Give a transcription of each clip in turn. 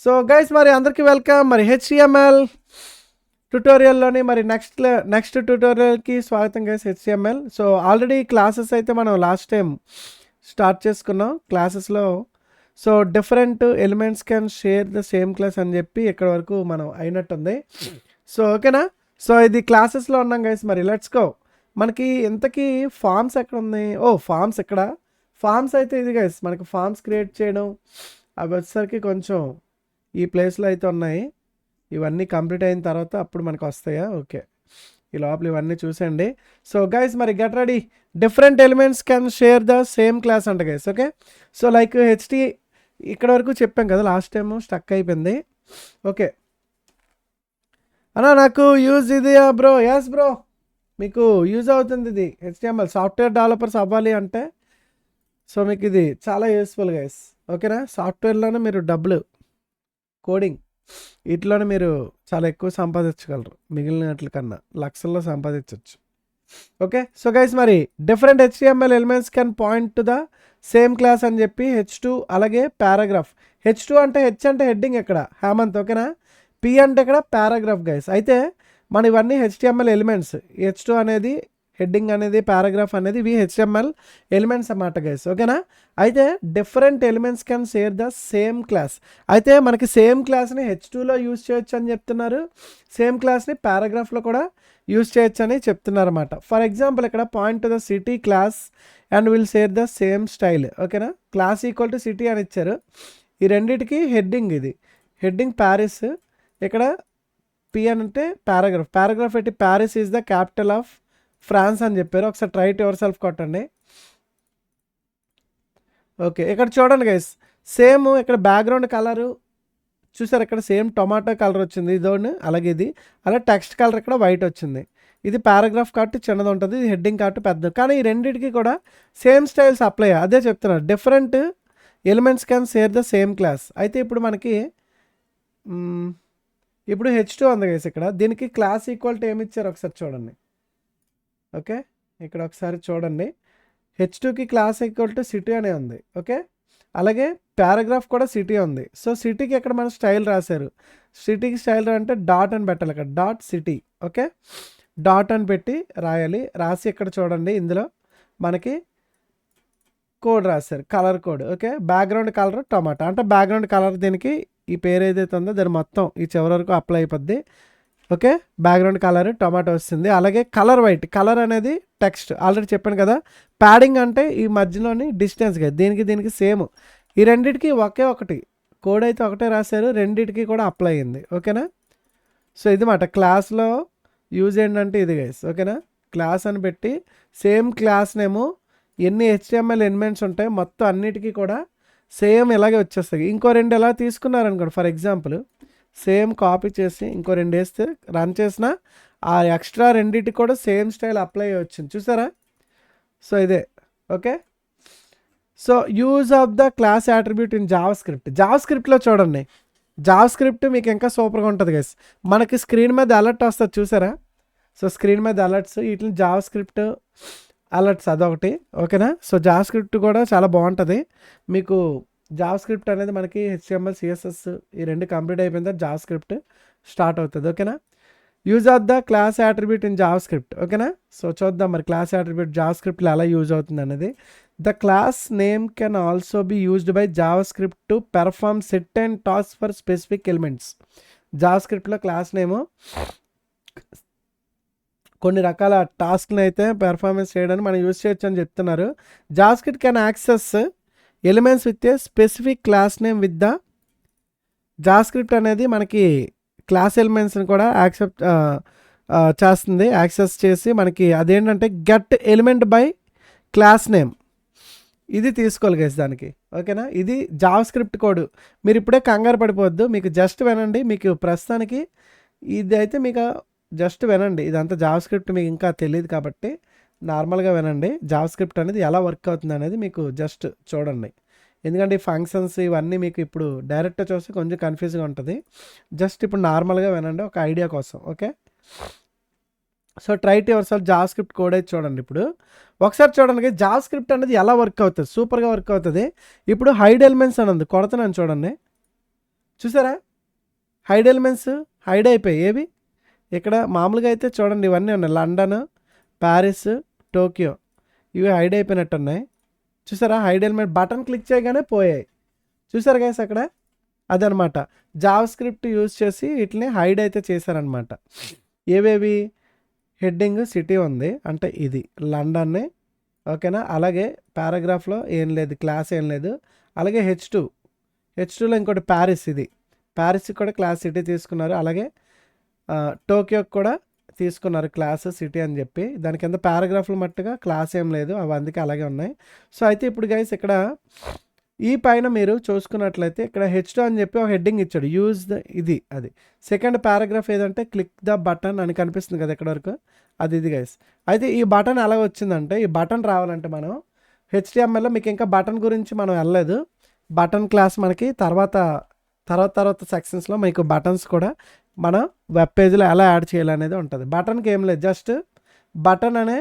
So guys మరి అందరికీ welcome. మరి హెచ్టిఎంఎల్ ట్యుటోరియల్లోని మరి నెక్స్ట్ ట్యుటోరియల్కి స్వాగతం guys. HTML so already classes అయితే మనం లాస్ట్ టైం స్టార్ట్ చేసుకున్నాం. క్లాసెస్లో so different elements can share the same class అని చెప్పి ఇక్కడ వరకు మనం అయినట్టుంది. సో ఓకేనా. సో ఇది క్లాసెస్లో ఉన్నాం గైస్. మరి లెట్స్ గో. మనకి ఇంతకీ ఫామ్స్ ఎక్కడ ఉంది? ఫామ్స్ ఇక్కడ. ఫామ్స్ అయితే ఇది గైస్, మనకి ఫామ్స్ క్రియేట్ చేయడం అవి వచ్చేసరికి కొంచెం ఈ ప్లేస్లో అయితే ఉన్నాయి. ఇవన్నీ కంప్లీట్ అయిన తర్వాత అప్పుడు మనకు వస్తాయా? ఓకే, ఈ లోపల ఇవన్నీ చూసండి. సో గైస్ మరి get ready. Different elements can share the same class అంట గైస్. ఓకే, సో లైక్ ఇక్కడ వరకు చెప్పాం కదా, లాస్ట్ టైము స్టక్ అయిపోయింది. ఓకే అన్నా, నాకు యూజ్ ఇది బ్రో. ఎస్ బ్రో, మీకు యూజ్ అవుతుంది ఇది. హెచ్టిఎంఎల్ సాఫ్ట్వేర్ డెవలపర్స్ అవ్వాలి అంటే సో మీకు ఇది చాలా యూస్ఫుల్ గైస్. ఓకేనా. సాఫ్ట్వేర్లోనే మీరు డబ్బులు, కోడింగ్ వీటిలోనే మీరు చాలా ఎక్కువ సంపాదించగలరు. మిగిలినట్ల కన్నా లక్షల్లో సంపాదించవచ్చు. ఓకే, సో గైస్ మరి different HTML elements can point to the same class అని చెప్పి H2 అలాగే పారాగ్రాఫ్. H2 అంటే హెచ్ అంటే హెడ్డింగ్ ఇక్కడ హేమంత్. ఓకేనా. పి అంటే ఇక్కడ పారాగ్రాఫ్ గైస్. అయితే మన ఇవన్నీ హెచ్టిఎంఎల్ ఎలిమెంట్స్. H2 అనేది హెడ్డింగ్ అనేది, పారాగ్రాఫ్ అనేది ఇవి హెచ్టిఎంఎల్ ఎలిమెంట్స్ అన్నమాట గైస్. ఓకేనా. అయితే different elements can share the same class. అయితే మనకి సేమ్ క్లాస్ని H2లో యూజ్ చేయొచ్చు అని చెప్తున్నారు. సేమ్ క్లాస్ని పారాగ్రాఫ్లో కూడా యూజ్ చేయొచ్చు అని చెప్తున్నారు అన్నమాట. ఫర్ ఎగ్జాంపుల్ ఇక్కడ point to the city class and will share the same style. ఓకేనా. క్లాస్ ఈక్వల్ టు సిటీ అని ఇచ్చారు. ఈ రెండింటికి హెడ్డింగ్, ఇది హెడ్డింగ్ ప్యారిస్, ఇక్కడ పి అని అంటే పారాగ్రాఫ్. పారాగ్రాఫ్ ఏంటి? Paris is the capital of France అని చెప్పారు. ఒకసారి ట్రై టు యువర్ సెల్ఫ్ కొట్టండి. ఓకే, ఇక్కడ చూడండి గైస్, సేమ్ ఇక్కడ బ్యాక్గ్రౌండ్ కలరు చూసారు, ఇక్కడ సేమ్ టొమాటో కలర్ వచ్చింది ఇదోని, అలాగే ఇది అలా టెక్స్ట్ కలర్ ఇక్కడ వైట్ వచ్చింది. ఇది పారాగ్రాఫ్ కాబట్టి చిన్నది ఉంటుంది, ఇది హెడ్డింగ్ కాబట్టి పెద్దది. కానీ ఈ రెండింటికి కూడా సేమ్ స్టైల్స్ అప్లై. అదే చెప్తున్నారు, different elements can share the same class. అయితే ఇప్పుడు మనకి ఇప్పుడు H2 ఉంది గైస్. ఇక్కడ దీనికి క్లాస్ ఈక్వల్ టు ఏమి ఇచ్చారు ఒకసారి చూడండి. ఓకే, ఇక్కడ ఒకసారి చూడండి, H2కి క్లాస్ ఈక్వల్ టు సిటీ అనే ఉంది. ఓకే, అలాగే పారాగ్రాఫ్ కూడా సిటీ ఉంది. సో సిటీకి ఇక్కడ మన స్టైల్ రాశారు. సిటీకి స్టైల్ అంటే డాట్ అని పెట్టాలి, ఇక్కడ డాట్ సిటీ. ఓకే, డాట్ అని పెట్టి రాయాలి. రాసి ఇక్కడ చూడండి, ఇందులో మనకి కోడ్ రాశారు, colour code. Okay, background colour tomato అంటే బ్యాక్గ్రౌండ్ కలర్, దీనికి ఈ పేరు ఏదైతే ఉందో దాని మొత్తం ఈ చివరి వరకు అప్లై అయిపోద్ది. ఓకే, బ్యాక్గ్రౌండ్ కలర్ టొమాటో వస్తుంది. అలాగే కలర్ వైట్, కలర్ అనేది టెక్స్ట్. ఆల్రెడీ చెప్పాను కదా, ప్యాడింగ్ అంటే ఈ మధ్యలోని డిస్టెన్స్ కదా, దీనికి సేమ్. ఈ రెండింటికి ఒకే ఒకటి కోడ్ అయితే ఒకటే రాశారు, రెండింటికి కూడా అప్లై అయింది. ఓకేనా. సో ఇది మాట క్లాస్లో యూజ్ ఏంటంటే ఇది గైస్. ఓకేనా, క్లాస్ అని పెట్టి సేమ్ క్లాస్ నేమో ఎన్ని హెచ్టిఎంఎల్ ఎలిమెంట్స్ ఉంటాయి మొత్తం అన్నిటికీ కూడా సేమ్ ఇలాగే వచ్చేస్తాయి. ఇంకో రెండు ఎలా తీసుకున్నారనుకోండి, ఫర్ ఎగ్జాంపుల్ సేమ్ కాపీ చేసి ఇంకో రెండు వేస్తే రన్ చేసిన ఆ ఎక్స్ట్రా రెండింటికి కూడా సేమ్ స్టైల్ అప్లై వచ్చింది, చూసారా. సో ఇదే. Okay, so use of the class attribute in JavaScript. జావా స్క్రిప్ట్లో చూడండి, జావా స్క్రిప్ట్ మీకు ఇంకా సూపర్గా ఉంటుంది గైస్. మనకి స్క్రీన్ మీద అలర్ట్ వస్తుంది చూసారా. సో స్క్రీన్ మీద అలర్ట్స్, వీటిని జావా స్క్రిప్ట్ అలర్ట్స్ అదొకటి. ఓకేనా. సో జావా స్క్రిప్ట్ కూడా చాలా బాగుంటుంది మీకు. జావా స్క్రిప్ట్ అనేది మనకి HTML CSS ఈ రెండు కంప్లీట్ అయిపోయిన తర్వాత జావా స్క్రిప్ట్ స్టార్ట్ అవుతుంది. ఓకేనా. Use of the class attribute in JavaScript. ఓకేనా. సో చూద్దాం మరి క్లాస్ యాట్రిబ్యూట్ జావా స్క్రిప్ట్లో ఎలా యూజ్ అవుతుంది అనేది. The class name can also be used by JavaScript to perform set and task for specific elements. జావా స్క్రిప్ట్లో class name కొన్ని రకాల టాస్క్ని అయితే పెర్ఫార్మెన్స్ చేయడానికి మనం యూజ్ చేయొచ్చు అని చెప్తున్నారు. Java script can access elements with a specific class name with the. Java script అనేది మనకి క్లాస్ ఎలిమెంట్స్ని కూడా చేస్తుంది, యాక్సెస్ చేసి మనకి అదేంటంటే get element by class name, ఇది తీసుకోవాలి గైస్ దానికి. ఓకేనా, ఇది జావా స్క్రిప్ట్ కోడ్. మీరు ఇప్పుడే కంగారు పడిపోవద్దు, మీకు జస్ట్ వినండి. మీకు ప్రస్తుతానికి ఇది అయితే మీకు జస్ట్ వినండి, ఇదంతా జావా స్క్రిప్ట్ మీకు ఇంకా తెలియదు కాబట్టి నార్మల్గా వినండి. జావా స్క్రిప్ట్ అనేది ఎలా వర్క్ అవుతుంది అనేది మీకు జస్ట్ చూడండి. ఎందుకంటే ఈ ఫంక్షన్స్ ఇవన్నీ మీకు ఇప్పుడు డైరెక్ట్గా చూస్తే కొంచెం కన్ఫ్యూజ్గా ఉంటుంది. జస్ట్ ఇప్పుడు నార్మల్గా వినండి ఒక ఐడియా కోసం. Okay, so try to your self. Java script code అయితే చూడండి. ఇప్పుడు ఒకసారి చూడండి, జావా స్క్రిప్ట్ అనేది ఎలా వర్క్ అవుతుంది, సూపర్గా వర్క్ అవుతుంది. ఇప్పుడు హైడ్ ఎలిమెంట్స్ అని ఉంది, కొడుతున్నాను చూడండి. చూసారా హైడ్ ఎలిమెంట్స్ హైడ్ అయిపోయాయి. ఏవి ఇక్కడ మామూలుగా అయితే చూడండి ఇవన్నీ ఉన్నాయి, లండన్, ప్యారిస్, టోక్యో, ఇవి హైడ్ అయిపోయినట్టు ఉన్నాయి. చూసారా హైడ్ ఎలిమెంట్ బటన్ క్లిక్ చేయగానే పోయాయి. చూసారు గైస్ అక్కడ అదనమాట జావా స్క్రిప్ట్ యూజ్ చేసి వీటిని హైడ్ అయితే చేశారనమాట. ఏవేవి హెడ్డింగ్ సిటీ ఉంది అంటే ఇది లండన్ని, ఓకేనా. అలాగే పారాగ్రాఫ్లో ఏం లేదు, క్లాస్ ఏం లేదు. అలాగే హెచ్2లో ఇంకోటి ప్యారిస్, ఇది ప్యారిస్కి కూడా క్లాస్ సిటీ తీసుకున్నారు. అలాగే టోక్యోకి కూడా తీసుకున్నారు క్లాస్ సిటీ అని చెప్పి. దాని కింద పారాగ్రాఫ్లు మట్టుగా క్లాస్ ఏం లేదు, అవి అందుకే అలాగే ఉన్నాయి. సో అయితే ఇప్పుడు గైస్ ఇక్కడ ఈ పైన మీరు చూసుకున్నట్లయితే ఇక్కడ హెచ్2 అని చెప్పి ఒక హెడ్డింగ్ ఇచ్చాడు, యూజ్ ద ఇది అది. సెకండ్ పారాగ్రాఫ్ ఏదంటే క్లిక్ ద బటన్ అని కనిపిస్తుంది కదా ఇక్కడ వరకు, అది ఇది గైస్. అయితే ఈ బటన్ ఎలా వచ్చిందంటే, ఈ బటన్ రావాలంటే మనం హెచ్టిఎంఎల్లో మీకు ఇంకా బటన్ గురించి మనం వెళ్ళలేదు, బటన్ క్లాస్ మనకి తర్వాత సెక్షన్స్లో మీకు బటన్స్ కూడా మన వెబ్ పేజ్లో ఎలా యాడ్ చేయాలనేది ఉంటుంది. బటన్కి ఏం లేదు, జస్ట్ బటన్ అనే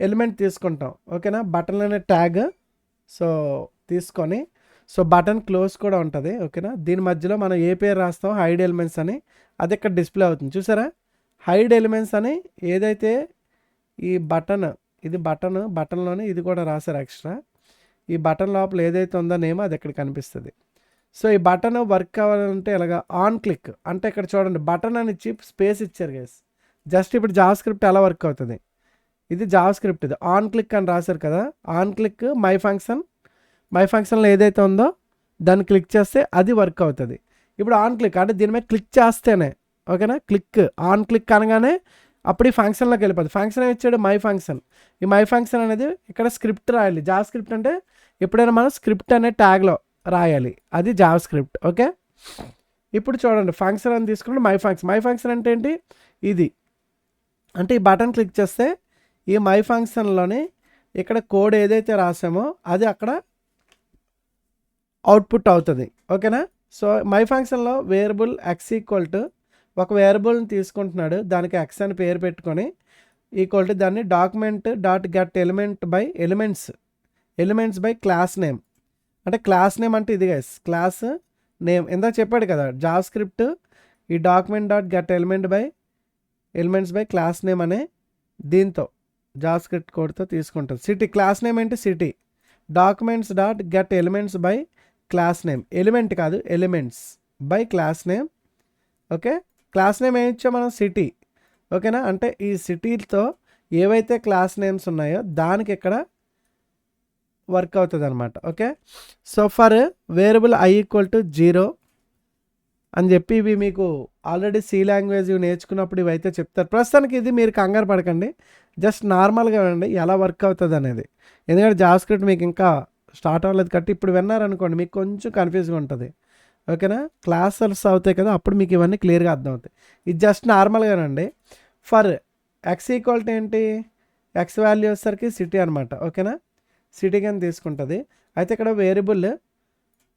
ఎలిమెంట్ తీసుకుంటాం, ఓకేనా. బటన్ అనే ట్యాగ్ సో తీసుకొని, సో బటన్ క్లోజ్ కూడా ఉంటుంది, ఓకేనా. దీని మధ్యలో మనం ఏ పేరు రాస్తాం, హైడ్ ఎలిమెంట్స్ అని, అది ఇక్కడ డిస్ప్లే అవుతుంది. చూసారా హైడ్ ఎలిమెంట్స్ అని ఏదైతే ఈ బటన్, ఇది బటన్లోనే ఇది కూడా రాశారు ఎక్స్ట్రా. ఈ బటన్ లోపల ఏదైతే ఉందో నేమో అది ఇక్కడ కనిపిస్తుంది. సో ఈ బటన్ వర్క్ అవ్వాలంటే ఎలాగా, ఆన్ క్లిక్ అంటే ఇక్కడ చూడండి బటన్ అని ఇచ్చి స్పేస్ ఇచ్చారు గైస్. జస్ట్ ఇప్పుడు జావా స్క్రిప్ట్ ఎలా వర్క్ అవుతుంది, ఇది జావా స్క్రిప్ట్, ఇది ఆన్ క్లిక్ అని రాశారు కదా. ఆన్ క్లిక్ మై ఫంక్షన్లో ఏదైతే ఉందో దాన్ని క్లిక్ చేస్తే అది వర్క్ అవుతుంది. ఇప్పుడు ఆన్ క్లిక్ అంటే దీని మీద క్లిక్ చేస్తేనే, ఓకేనా. ఆన్ క్లిక్ అనగానే అప్పుడు ఈ ఫంక్షన్లోకి వెళ్ళిపోతుంది. ఫంక్షన్ ఏమి ఇచ్చాడు, మై ఫంక్షన్. ఈ మై ఫంక్షన్ అనేది ఇక్కడ స్క్రిప్ట్ రాయాలి. జావా స్క్రిప్ట్ అంటే ఎప్పుడైనా మనం స్క్రిప్ట్ అనే ట్యాగ్లో రాయాలి, అది జావా స్క్రిప్ట్, ఓకే. ఇప్పుడు చూడండి ఫంక్షన్ అని తీసుకుంటే మై ఫంక్షన్ అంటే ఏంటి, ఇది అంటే ఈ బటన్ క్లిక్ చేస్తే ఈ మై ఫంక్షన్లోని ఇక్కడ కోడ్ ఏదైతే రాసామో అది అక్కడ అవుట్పుట్ అవుతుంది, ఓకేనా. సో మై ఫంక్షన్లో వేరియబుల్ ఎక్స్ ఈక్వల్ టు ఒక వేరియబుల్ని తీసుకుంటున్నాడు, దానికి ఎక్స్ అని పేరు పెట్టుకొని ఈక్వల్ టు దాన్ని document dot get elements by class name. అంటే క్లాస్ నేమ్ అంటే ఇది గైస్, క్లాస్ నేమ్ ఇందాక చెప్పాడు కదా జావా స్క్రిప్ట్, ఈ document dot get elements by class name అనే దీంతో జావా స్క్రిప్ట్ కోడ్తో తీసుకుంటుంది. సిటీ క్లాస్ నేమ్ ఏంటి city, documents dot get elements by class name, element కాదు elements by class name, okay. Class name ఏమి ఇచ్చా మనం సిటీ, ఓకేనా. అంటే ఈ సిటీతో ఏవైతే క్లాస్ నేమ్స్ ఉన్నాయో దానికి ఇక్కడ వర్క్ అవుతుంది అనమాట, okay. So for variable I equal to 0 అని చెప్పి ఇవి మీకు ఆల్రెడీ సి లాంగ్వేజ్ నేర్చుకున్నప్పుడు ఇవి అయితే చెప్తారు. ప్రస్తుతానికి ఇది మీరు కంగారు పడకండి, జస్ట్ నార్మల్గా వినండి ఎలా వర్క్ అవుతుంది అనేది. ఎందుకంటే జావా స్క్రిప్ట్ మీకు ఇంకా స్టార్ట్ అవ్వలేదు కాబట్టి ఇప్పుడు విన్నారనుకోండి మీకు కొంచెం కన్ఫ్యూజ్గా ఉంటుంది, ఓకేనా. క్లాసెస్ అవుతాయి కదా అప్పుడు మీకు ఇవన్నీ క్లియర్గా అర్థమవుతాయి. ఇది జస్ట్ నార్మల్గానండి. ఫర్ ఎక్స్ ఈక్వల్ టు ఏంటి, ఎక్స్ వాల్యూ వచ్చేసరికి సిటీ అనమాట, ఓకేనా. సిటీ కింద తీసుకుంటుంది. అయితే ఇక్కడ వేరియబుల్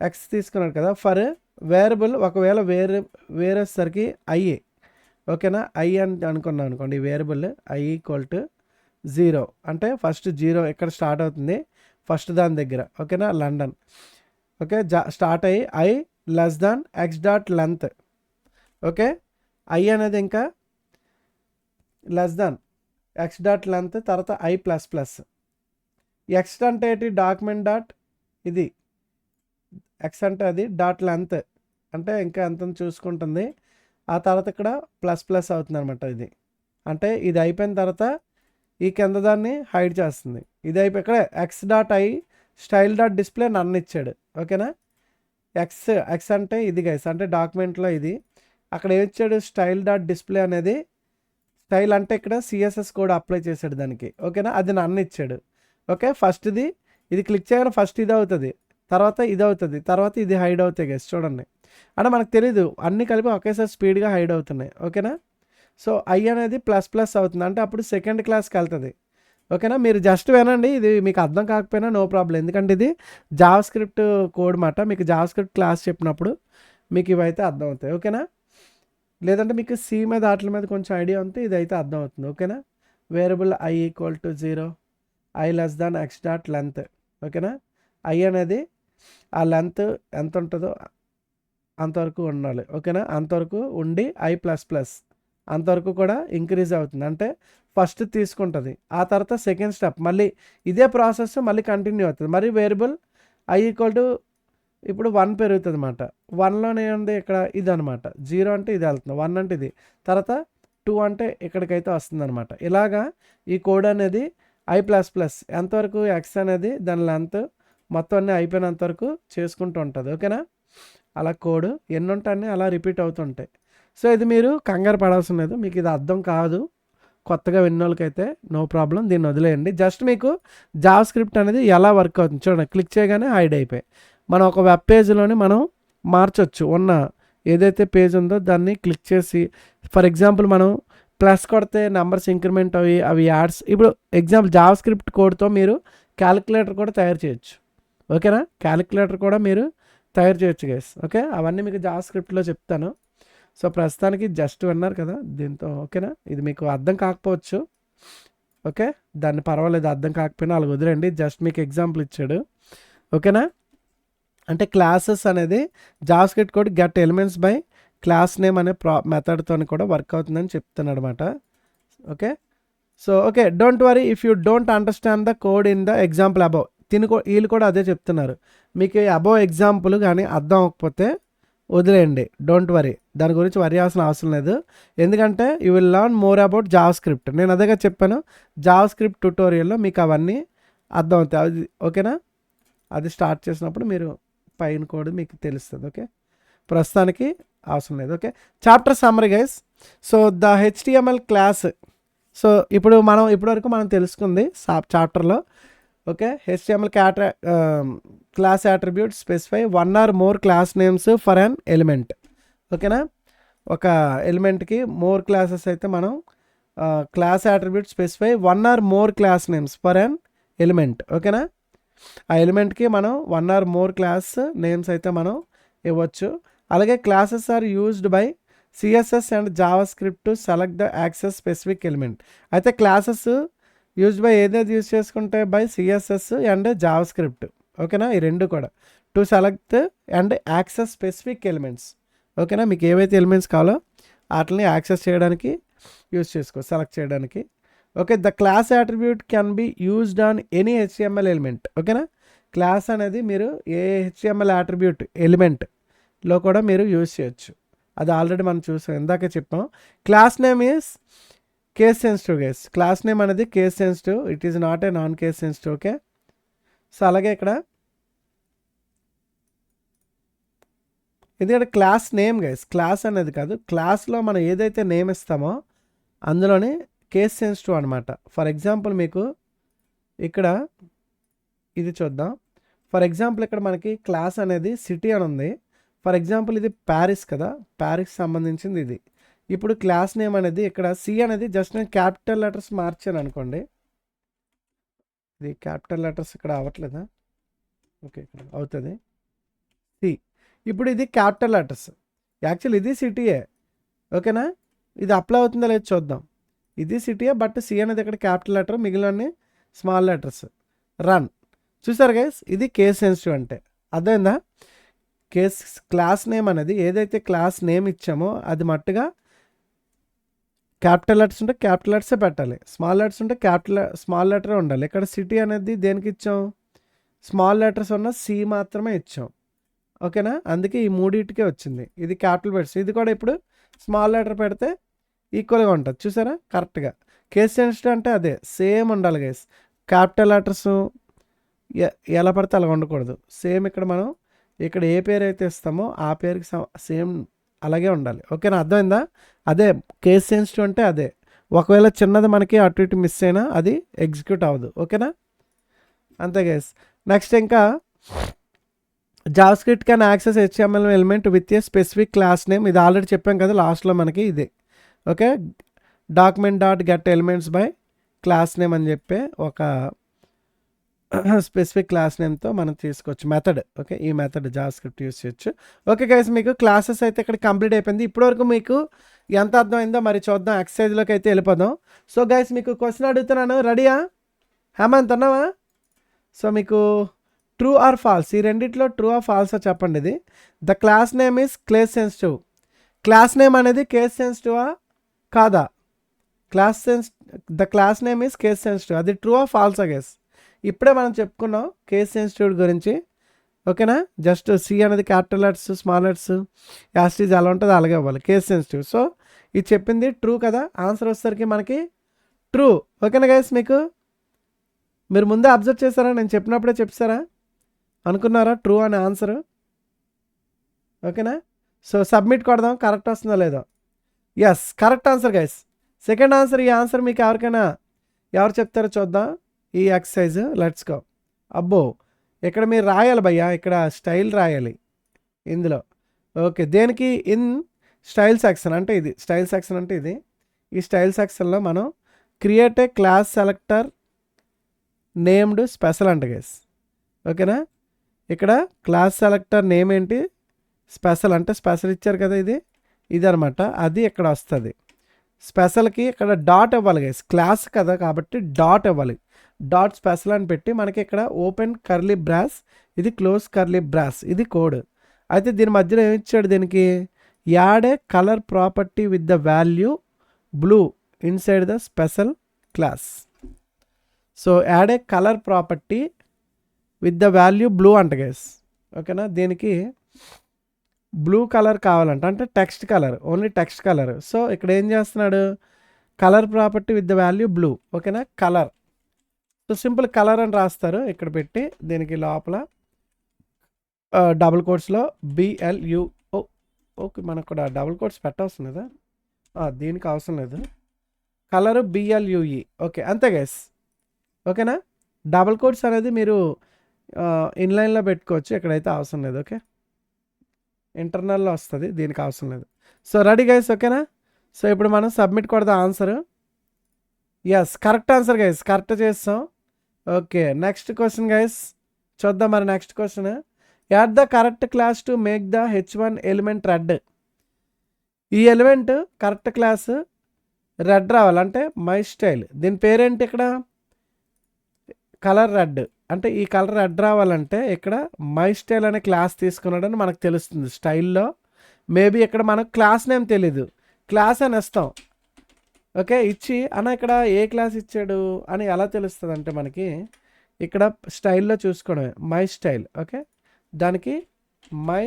ఎక్స్ తీసుకున్నాడు కదా, ఫర్ వేరియబుల్ ఒకవేళ వేరేసరికి ఐ, ఓకేనా. ఐ అని అనుకున్నాం అనుకోండి, ఈ వేరియబుల్ ఐ ఈక్వల్ టు 0 అంటే ఫస్ట్ 0 ఇక్కడ స్టార్ట్ అవుతుంది ఫస్ట్ దాని దగ్గర, ఓకేనా. London, okay. స్టార్ట్ అయ్యి I less than x dot length, okay. I అనేది ఇంకా less than x dot length, తర్వాత ఐ ప్లస్ ప్లస్. ఎక్స్ అంటే ఏంటి, డాక్యుమెంట్ డాట్ ఇది ఎక్స్ అంటే అది డాట్ లెంత్ అంటే ఇంకా ఎంత చూసుకుంటుంది. ఆ తర్వాత ఇక్కడ ప్లస్ ప్లస్ అవుతుంది అనమాట. ఇది అంటే ఇది అయిపోయిన తర్వాత ఈ కింద దాన్ని హైడ్ చేస్తుంది. ఇది అయిపోయి ఇక్కడ X dot I style dot display నన్ను ఇచ్చాడు, ఓకేనా. ఎక్స్ అంటే ఇది గైస్, అంటే డాక్యుమెంట్లో ఇది. అక్కడ ఏమి ఇచ్చాడు, స్టైల్ డాట్ డిస్ప్లే అనేది, స్టైల్ అంటే ఇక్కడ సిఎస్ఎస్ కోడ్ అప్లై చేశాడు దానికి, ఓకేనా. అది నన్ను ఇచ్చాడు, ఓకే. ఫస్ట్ ఇది క్లిక్ చేయగానే ఫస్ట్ ఇది అవుతుంది, తర్వాత ఇది అవుతుంది, తర్వాత ఇది హైడ్ అవుతాయి గైస్. చూడండి అంటే మనకు తెలీదు అన్నీ కలిపి ఒకేసారి స్పీడ్గా హైడ్ అవుతున్నాయి, ఓకేనా. సో ఐ అనేది ప్లస్ ప్లస్ అవుతుంది అంటే అప్పుడు సెకండ్ క్లాస్కి వెళ్తుంది, ఓకేనా. మీరు జస్ట్ వినండి, ఇది మీకు అర్థం కాకపోయినా నో ప్రాబ్లం, ఎందుకంటే ఇది జావా స్క్రిప్ట్ కోడ్ మాట. మీకు జావా స్క్రిప్ట్ క్లాస్ చెప్పినప్పుడు మీకు ఇవైతే అర్థం అవుతాయి, ఓకేనా. లేదంటే మీకు సి మీద వాటి మీద కొంచెం ఐడియా ఉంటే ఇది అయితే అర్థం అవుతుంది, ఓకేనా. Variable I equal to 0 I less than x dot length, ఓకేనా. ఐ అనేది ఆ లెంత్ ఎంత ఉంటుందో అంతవరకు ఉండాలి. ఓకేనా? అంతవరకు ఉండి i++ అంతవరకు కూడా ఇంక్రీజ్ అవుతుంది. అంటే ఫస్ట్ తీసుకుంటది. ఆ తర్వాత సెకండ్ స్టెప్ మళ్ళీ ఇదే ప్రాసెస్ మళ్ళీ కంటిన్యూ అవుతది. మరి వేరియబుల్ i ఇప్పుడు 1 పెరుగుతదనమాట. 1లోనే ఏముంది ఇక్కడ ఇదనమాట. 0 అంటే ఇది వెళ్తుంది. 1 అంటే ఇది. తర్వాత 2 అంటే ఇక్కడికైతే వస్తుందనమాట. ఇలాగా ఈ కోడ్ అనేది i++ ఎంతవరకు x అనేది దాని లెంత్ మొత్తం అన్నీ అయిపోయినంత వరకు చేసుకుంటూ ఉంటది. ఓకేనా? అలా కోడ్ ఎన్నుంటాయని అలా రిపీట్ అవుతుంటాయి. సో ఇది మీరు కంగారు పడాల్సిన లేదు. మీకు ఇది అర్థం కాదు కొత్తగా విన్నోళ్ళకైతే నో ప్రాబ్లం, దీన్ని వదిలేయండి. జస్ట్ మీకు జావా స్క్రిప్ట్ అనేది ఎలా వర్క్ అవుతుంది చూడండి. క్లిక్ చేయగానే హైడ్ అయిపోయి మనం ఒక వెబ్ పేజ్లోని మనం మార్చొచ్చు. ఉన్న ఏదైతే పేజ్ ఉందో దాన్ని క్లిక్ చేసి ఫర్ ఎగ్జాంపుల్ మనం ప్లస్ కొడితే నెంబర్స్ ఇంక్రిమెంట్ అవి యాడ్స్. ఇప్పుడు ఎగ్జాంపుల్ జావా స్క్రిప్ట్ కోడ్తో మీరు క్యాలిక్యులేటర్ కూడా తయారు చేయొచ్చు. ఓకేనా? క్యాలిక్యులేటర్ కూడా మీరు తయారు చేయొచ్చు గైస్. ఓకే, అవన్నీ మీకు జావా స్క్రిప్ట్లో చెప్తాను. సో ప్రస్తుతానికి జస్ట్ విన్నారు కదా దీంతో. ఓకేనా? ఇది మీకు అర్థం కాకపోవచ్చు. ఓకే, దాన్ని పర్వాలేదు, అర్థం కాకపోయినా అలాగ వదిలేండి. జస్ట్ మీకు ఎగ్జాంపుల్ ఇచ్చాడు. ఓకేనా? అంటే క్లాసెస్ అనేది Java script code get elements by class name అనే మెథడ్తో కూడా వర్క్ అవుతుందని చెప్తున్నాడు అనమాట. Okay, so okay, don't worry if you don't understand the code in the example above. వీళ్ళు కూడా అదే చెప్తున్నారు. మీకు అబౌవ్ ఎగ్జాంపుల్ కానీ అర్థం అవ్వకపోతే వదిలేయండి, డోంట్ వరీ. దాని గురించి వరి అవ్వాల్సిన అవసరం లేదు. ఎందుకంటే you will learn more about Java script. నేను అదేగా చెప్పాను, జావా స్క్రిప్ట్ ట్యుటోరియల్లో మీకు అవన్నీ అర్థమవుతాయి. అది ఓకేనా? అది స్టార్ట్ చేసినప్పుడు మీరు పైన కోడ్ మీకు తెలుస్తుంది. ఓకే, ప్రస్తుతానికి అవసరం లేదు. Okay, chapter summary guys. So the HTML class. So ఇప్పటివరకు మనం తెలుసుకుంది చాప్టర్లో. Okay, HTML class attribute specify 1 or more class names for an element. ఓకేనా? ఒక ఎలిమెంట్కి మోర్ క్లాసెస్ అయితే మనం class attribute specify 1 or more class names for an element. ఓకేనా? ఆ ఎలిమెంట్కి మనం 1 or more క్లాస్ నేమ్స్ అయితే మనం ఇవ్వచ్చు. అలాగే classes are used by CSS and JavaScript to select the access specific element. అయితే క్లాసెస్ యూజ్ బై ఏదైతే use చేసుకుంటే by CSS and JavaScript. ఓకేనా? ఈ రెండు కూడా to select and access specific elements. ఓకేనా? మీకు ఏవైతే ఎలిమెంట్స్ కావాలో వాటిని యాక్సెస్ చేయడానికి యూజ్ సెలెక్ట్ చేయడానికి. Okay, the class attribute can be used on any HTML element. ఓకేనా? క్లాస్ అనేది మీరు ఏ HTML అట్రిబ్యూట్ ఎలిమెంట్లో కూడా మీరు యూజ్ చేయొచ్చు. అది ఆల్రెడీ మనం చూసాం, ఇందాకే చెప్పాం. Class name is case sensitive guys. Class name అనేది case sensitive, it is not a non case sensitive. Okay, so అలాగే ఇక్కడ ఎందుకంటే క్లాస్ నేమ్ గైస్, క్లాస్ అనేది కాదు, క్లాస్లో మనం ఏదైతే నేమ్ ఇస్తామో అందులోనే కేస్ సెన్సిటివ్ అనమాట. ఫర్ ఎగ్జాంపుల్ మీకు ఇక్కడ ఇది చూద్దాం. ఫర్ ఎగ్జాంపుల్ ఇక్కడ మనకి క్లాస్ అనేది సిటీ అని ఉంది. ఫర్ ఎగ్జాంపుల్ ఇది ప్యారిస్ కదా, ప్యారిస్ సంబంధించింది ఇది. ఇప్పుడు క్లాస్ నేమ్ అనేది ఇక్కడ సి అనేది జస్ట్ నేను క్యాపిటల్ లెటర్స్ మార్చాను అనుకోండి. ఇది క్యాపిటల్ లెటర్స్ ఇక్కడ అవ్వట్లేదా? ఓకే, ఇక్కడ అవుతుంది సి. ఇప్పుడు ఇది క్యాపిటల్ లెటర్స్, యాక్చువల్ ఇది సిటీయే. ఓకేనా? ఇది అప్లై అవుతుందో లేదో చూద్దాం. ఇది సిటీయే, బట్ సి అనేది ఇక్కడ క్యాపిటల్ లెటర్, మిగిలిన స్మాల్ లెటర్స్. రన్. చూసారు గైస్, ఇది కేస్ సెన్సిటివ్ అంటే అర్థమైందా? క్లాస్ నేమ్ అనేది ఏదైతే క్లాస్ నేమ్ ఇచ్చామో అది మట్టుగా క్యాపిటల్ లెటర్స్ ఉంటే క్యాపిటల్ లెటర్సే పెట్టాలి, స్మాల్ లెటర్స్ ఉంటే స్మాల్ లెటరే ఉండాలి. ఇక్కడ సిటీ అనేది దేనికి ఇచ్చాం? స్మాల్ లెటర్స్ ఉన్న సి మాత్రమే ఇచ్చాం. ఓకేనా? అందుకే ఈ మూడింటికే వచ్చింది. ఇది క్యాపిటల్ లెటర్స్, ఇది కూడా ఇప్పుడు స్మాల్ లెటర్ పెడితే ఈక్వల్గా ఉంటుంది. చూసారా కరెక్ట్గా? కేస్ సెన్సిటివ్ అంటే అదే సేమ్ ఉండాలి గైస్. క్యాపిటల్ లెటర్స్ ఎలా పడితే అలా ఉండకూడదు. సేమ్ ఇక్కడ మనం ఇక్కడ ఏ పేరు అయితే ఇస్తామో ఆ పేరుకి సేమ్ అలాగే ఉండాలి. ఓకేనా? అర్థమైందా? అదే కేస్ సెన్సిటివ్ అంటే అదే. ఒకవేళ చిన్నది మనకి అటు ఇటు మిస్ అయినా అది ఎగ్జిక్యూట్ అవ్వదు. ఓకేనా? అంతే గైస్. నెక్స్ట్ ఇంకా Java script can access HTML element with a specific class name. ఇది ఆల్రెడీ చెప్పాం కదా లాస్ట్లో మనకి ఇది. Okay, document dot get elements by class name అని చెప్పి ఒక స్పెసిఫిక్ క్లాస్ నేమ్తో మనం తీసుకోవచ్చు మెథడ్. ఓకే, ఈ మెథడ్ జావా స్క్రిప్ట్ యూస్ చేయొచ్చు. ఓకే గైస్, మీకు క్లాసెస్ అయితే ఇక్కడ కంప్లీట్ అయిపోయింది. ఇప్పటివరకు మీకు ఎంత అర్థమైందో మరి చూద్దాం, ఎక్సర్సైజ్లోకి అయితే వెళ్ళిపోదాం. సో గైస్ మీకు క్వశ్చన్ అడుగుతున్నాను, రెడీయా? హేమంత్ అన్నావా? సో మీకు ట్రూ ఆర్ ఫాల్స్, ఈ రెండిట్లో ట్రూ ఆర్ ఫాల్సా చెప్పండి. ఇది the class name is case sensitive. Class name అనేది కేస్ సెన్సిటివా కాదా? The class name is case sensitive, అది ట్రూ ఆర్ ఫాల్సా గైస్? ఇప్పుడే మనం చెప్పుకున్నాం కేస్ సెన్సిటివ్ గురించి, ఓకేనా? జస్ట్ సి అనేది capital letters, small letters, as it is అలా ఉంటుంది, అలాగే అవ్వాలి కేస్ సెన్సిటివ్. సో ఇది చెప్పింది ట్రూ కదా, ఆన్సర్ వచ్చేసరికి మనకి ట్రూ. ఓకేనా గైస్? మీరు ముందే అబ్జర్వ్ చేశారా? నేను చెప్పినప్పుడే చెప్పారా? అనుకున్నారా ట్రూ అనే ఆన్సర్? ఓకేనా? సో సబ్మిట్ కొడదాం, కరెక్ట్ వస్తుందో లేదో. Yes, correct answer guys. Second answer. ఈ ఆన్సర్ మీకు ఎవరు చెప్తారో చూద్దాం. ఈ ఎక్సర్సైజ్ లెట్స్ గో. అబ్బో, ఇక్కడ మీరు రాయాలి భయ్యా, ఇక్కడ స్టైల్ రాయాలి ఇందులో. ఓకే, దేనికి? ఇన్ స్టైల్ సెక్షన్ అంటే ఇది, స్టైల్ సెక్షన్ అంటే ఇది. ఈ స్టైల్ సెక్షన్లో మనం create a class selector named special అంట గైస్. ఓకేనా? ఇక్కడ క్లాస్ సెలెక్టర్ నేమ్ ఏంటి? స్పెషల్ అంటే స్పెషల్ ఇచ్చారు కదా, ఇది అనమాట. అది ఇక్కడ వస్తుంది. స్పెషల్కి ఇక్కడ డాట్ ఇవ్వాలి గైస్, క్లాస్ కదా కాబట్టి డాట్ ఇవ్వాలి. డాట్ స్పెషల్ అని పెట్టి మనకి ఇక్కడ ఓపెన్ కర్లీ బ్రాస్, ఇది క్లోజ్ కర్లీ బ్రాస్, ఇది కోడ్. అయితే దీని మధ్యలో ఏమి ఇచ్చాడు? దీనికి add A colour property with the value blue inside the special class. So add A colour property with the value blue అంట గైస్. ఓకేనా? దీనికి బ్లూ కలర్ కావాలంట, అంటే text colour, only text colour. So ఇక్కడ ఏం చేస్తున్నాడు? Colour property with the value blue. ఓకేనా? Colour. So simple colour అని రాస్తారు ఇక్కడ పెట్టి, దీనికి లోపల డబుల్ కోట్స్లో BLU. ఓకే, మనకు కూడా డబుల్ కోట్స్ పెట్టవలసిన లేదా? దీనికి అవసరం లేదు. Colour BLUE. ఓకే, అంతే గైస్. ఓకేనా? డబుల్ కోట్స్ అనేది మీరు ఇన్లైన్లో పెట్టుకోవచ్చు, ఇక్కడైతే అవసరం లేదు. ఓకే, ఇంటర్నల్లో వస్తుంది, దీనికి అవసరం లేదు. సో రెడీ గైస్, ఓకేనా? సో ఇప్పుడు మనం సబ్మిట్ కొడదాం answer. Yes, correct answer guys, correct చేస్తాం. ఓకే, నెక్స్ట్ క్వశ్చన్ గైస్ చూద్దాం. మరి next question, add the correct class to make the H1 element red. ఈ ఎలిమెంట్ కరెక్ట్ క్లాస్ రెడ్ రావాలంటే my style, దీని పేరేంటి? ఇక్కడ కలర్ రెడ్, అంటే ఈ కలర్ రెడ్ రావాలంటే ఇక్కడ మై స్టైల్ అనే క్లాస్ తీసుకున్నాడని మనకు తెలుస్తుంది స్టైల్లో. మేబీ ఇక్కడ మనకు క్లాస్ నేమ్ తెలీదు, క్లాస్ అని ఇస్తాం. ఓకే, ఇచ్చి అన్న ఇక్కడ ఏ క్లాస్ ఇచ్చాడు అని ఎలా తెలుస్తుంది అంటే మనకి ఇక్కడ స్టైల్లో చూసుకోవడమే, మై స్టైల్. ఓకే, దానికి మై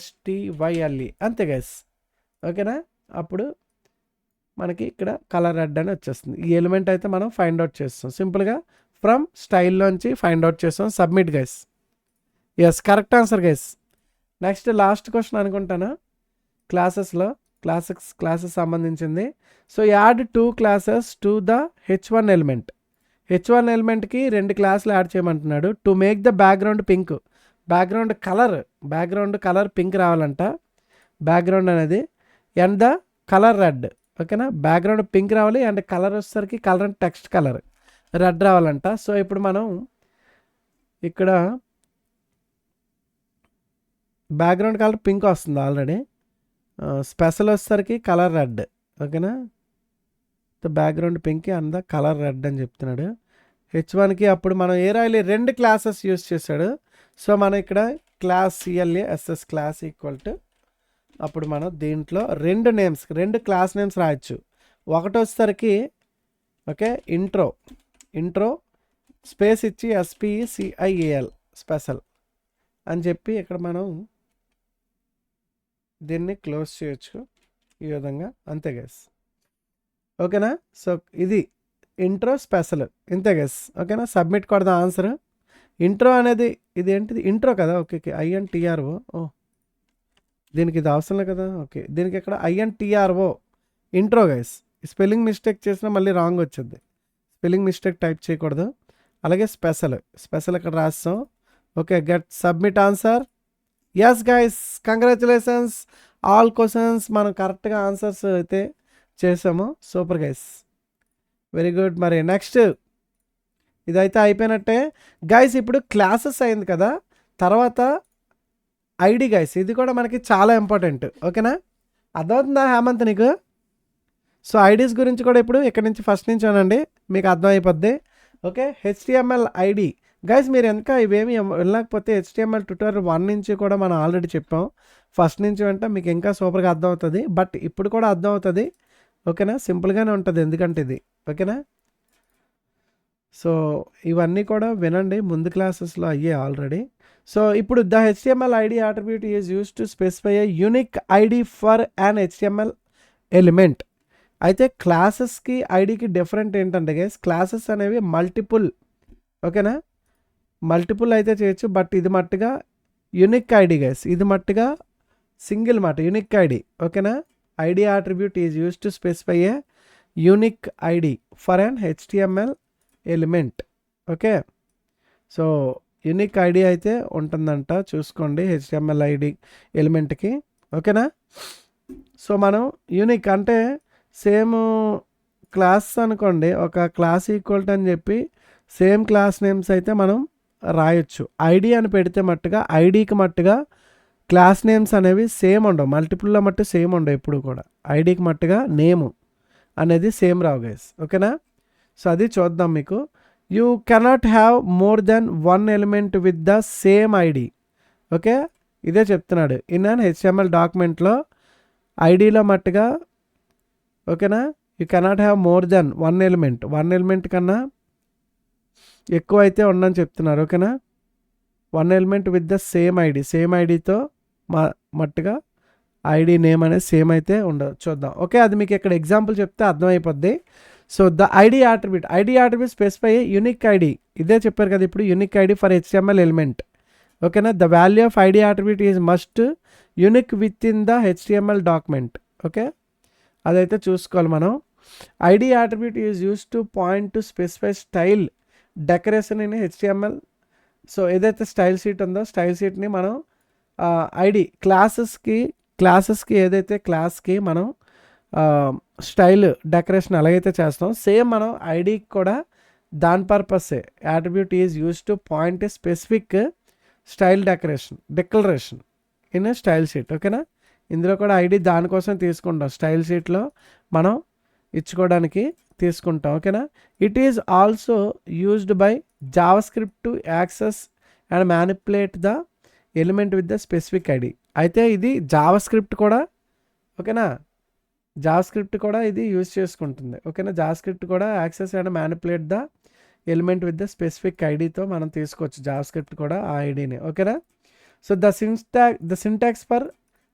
STYLE అంతే గైస్. ఓకేనా? అప్పుడు మనకి ఇక్కడ కలర్ రెడ్ అని వచ్చేస్తుంది. ఈ ఎలిమెంట్ అయితే మనం ఫైండ్ అవుట్ చేస్తాం సింపుల్గా, ఫ్రమ్ స్టైల్లోంచి ఫైండ్ అవుట్ చేస్తాం. Submit guys. Yes, correct answer guys. Next last question అనుకుంటాను క్లాసెస్ సంబంధించింది. So add 2 classes to the H1 element. H1 ఎలిమెంట్కి 2 క్లాసులు యాడ్ చేయమంటున్నాడు. To make the background pink, background colour pink రావాలంట, బ్యాక్గ్రౌండ్ అనేది. And the colour red. ఓకేనా? Background pink రావాలి, and colour వచ్చేసరికి colour and text colour red రావాలంట. So ఇప్పుడు మనం ఇక్కడ బ్యాక్గ్రౌండ్ కలర్ పింక్ వస్తుంది ఆల్రెడీ, స్పెషల్ వచ్చేసరికి కలర్ రెడ్. ఓకేనా? Background pink and the colour red అని చెప్తున్నాడు. H1కి అప్పుడు మనం ఏ రాయాలి? 2 క్లాసెస్ యూస్ చేశాడు. సో మనం ఇక్కడ class CLASS class equal to, అప్పుడు మనం దీంట్లో 2 క్లాస్ నేమ్స్ రాయొచ్చు. ఒకటి వచ్చేసరికి ఓకే ఇంట్రో స్పేస్ ఇచ్చి SPECIAL స్పెషల్ అని చెప్పి ఇక్కడ మనం దీన్ని క్లోజ్ చేయొచ్చు ఈ విధంగా, అంతే గైస్. ఓకేనా? సో ఇది ఇంట్రో స్పెషల్, ఇంతే గైస్. ఓకేనా? సబ్మిట్ కొడదాం ఆన్సర్. ఇంట్రో అనేది ఇది ఏంటిది? ఇంట్రో కదా. Okay, INTRO. దీనికి ఇది అవసరం లేదు కదా. ఓకే, దీనికి ఇక్కడ INTRO intro guys. Spelling mistake చేసినా మళ్ళీ రాంగ్ వచ్చింది, స్పెల్లింగ్ మిస్టేక్ టైప్ చేయకూడదు. అలాగే స్పెషల్ ఇక్కడ రాస్తాం. Okay, get submit answer. Yes guys, congratulations, all questions మనం కరెక్ట్గా ఆన్సర్స్ అయితే చేసాము. Super guys, very good. మరి నెక్స్ట్ ఇదైతే అయిపోయినట్టే గైస్. ఇప్పుడు క్లాసెస్ అయింది కదా, తర్వాత ID గైస్, ఇది కూడా మనకి చాలా ఇంపార్టెంట్. ఓకేనా? అర్థమవుతుందా హేమంత్ నీకు? సో ఐడీస్ గురించి కూడా ఇప్పుడు ఇక్కడ నుంచి ఫస్ట్ నుంచి అనండి, మీకు అర్థమైపోద్ది. ఓకే, HTML ID గైస్ మీరు ఇంకా ఇవేమి వెళ్ళకపోతే HTML ట్యూటోరియల్ 1 నుంచి కూడా మనం ఆల్రెడీ చెప్పాం. ఫస్ట్ నుంచి వెంట మీకు ఇంకా సూపర్గా అర్థమవుతుంది. బట్ ఇప్పుడు కూడా అర్థమవుతుంది. ఓకేనా, సింపుల్గానే ఉంటుంది ఎందుకంటే ఇది. ఓకేనా, సో ఇవన్నీ కూడా వినండి, ముందు క్లాసెస్లో అయ్యే ఆల్రెడీ. సో ఇప్పుడు the HTML ID attribute is use to specify a unique ID for an HTML element. అయితే క్లాసెస్కి ఐడికి డిఫరెంట్ ఏంటంటే గైస్, క్లాసెస్ అనేవి మల్టిపుల్. ఓకేనా, మల్టిపుల్ అయితే చేయొచ్చు, బట్ ఇది మట్టుగా యూనిక్ ఐడి గైస్, ఇది మట్టుగా సింగిల్ మాట యూనిక్ ఐడి. ఓకేనా, ID attribute is use to specify a unique ID for an HTML element. Okay, so unique ID అయితే ఉంటుందంట, చూసుకోండి HTML ఐడి ఎలిమెంట్కి. ఓకేనా, సో మనం యూనిక్ అంటే సేమ్ క్లాస్ అనుకోండి, ఒక క్లాస్ ఈక్వల్ అని చెప్పి సేమ్ క్లాస్ నేమ్స్ అయితే మనం రాయొచ్చు. ఐడి అని పెడితే మట్టుగా ఐడికి మట్టుగా క్లాస్ నేమ్స్ అనేవి సేమ్ ఉండవు, మల్టిపుల్లో మట్టు సేమ్ ఉండవు ఎప్పుడు కూడా. ఐడికి మట్టుగా నేము అనేది సేమ్ రావు గైస్. ఓకేనా, సో అది చూద్దాం మీకు. You cannot have more than one element with the same ID. Okay, ఇదే చెప్తున్నాడు ఇన్ అన్ HTML డాక్యుమెంట్లో ఐడిలో మట్టుగా. ఓకేనా, you cannot have more than one element కన్నా ఎక్కువ అయితే ఉండని చెప్తున్నారు. ఓకేనా, one element with the same ఐడితో మట్టుగా ఐడి నేమ్ అనేది సేమ్ అయితే ఉండదు. చూద్దాం. ఓకే, అది మీకు ఇక్కడ ఎగ్జాంపుల్ చెప్తే అర్థమైపోద్ది. So the ID attribute specify unique ID, ఇదే చెప్పారు కదా ఇప్పుడు, unique ID for HTML element. ఓకేనా, the value of ID attribute is must unique within the HTML document. Okay, అదైతే చూసుకోవాలి మనం. ID attribute is use to point to specify style decoration in HTML. So ఏదైతే style sheet ఉందో style షీట్ని మనం ID క్లాసెస్కి ఏదైతే క్లాస్కి మనం స్టైల్ డెకరేషన్ ఎలాగైతే చేస్తాం, సేమ్ మనం ఐడికి కూడా దాని పర్పసే attribute is use to point a specific style declaration in a style sheet. ఓకేనా, ఇందులో కూడా ఐడి దానికోసం తీసుకుంటాం, స్టైల్ షీట్లో మనం ఇచ్చుకోవడానికి తీసుకుంటాం. ఓకేనా, it is also used by JavaScript to access and manipulate the element with the specific ID. అయితే ఇది జావాస్క్రిప్ట్ కూడా. ఓకేనా, జావాస్క్రిప్ట్ కూడా ఇది యూజ్ చేసుకుంటుంది. ఓకేనా, జావాస్క్రిప్ట్ కూడా access and manipulate the element with the specific ఐడితో మనం తీసుకోవచ్చు జావాస్క్రిప్ట్ కూడా ఆ ఐడిని. ఓకేనా, so the syntax for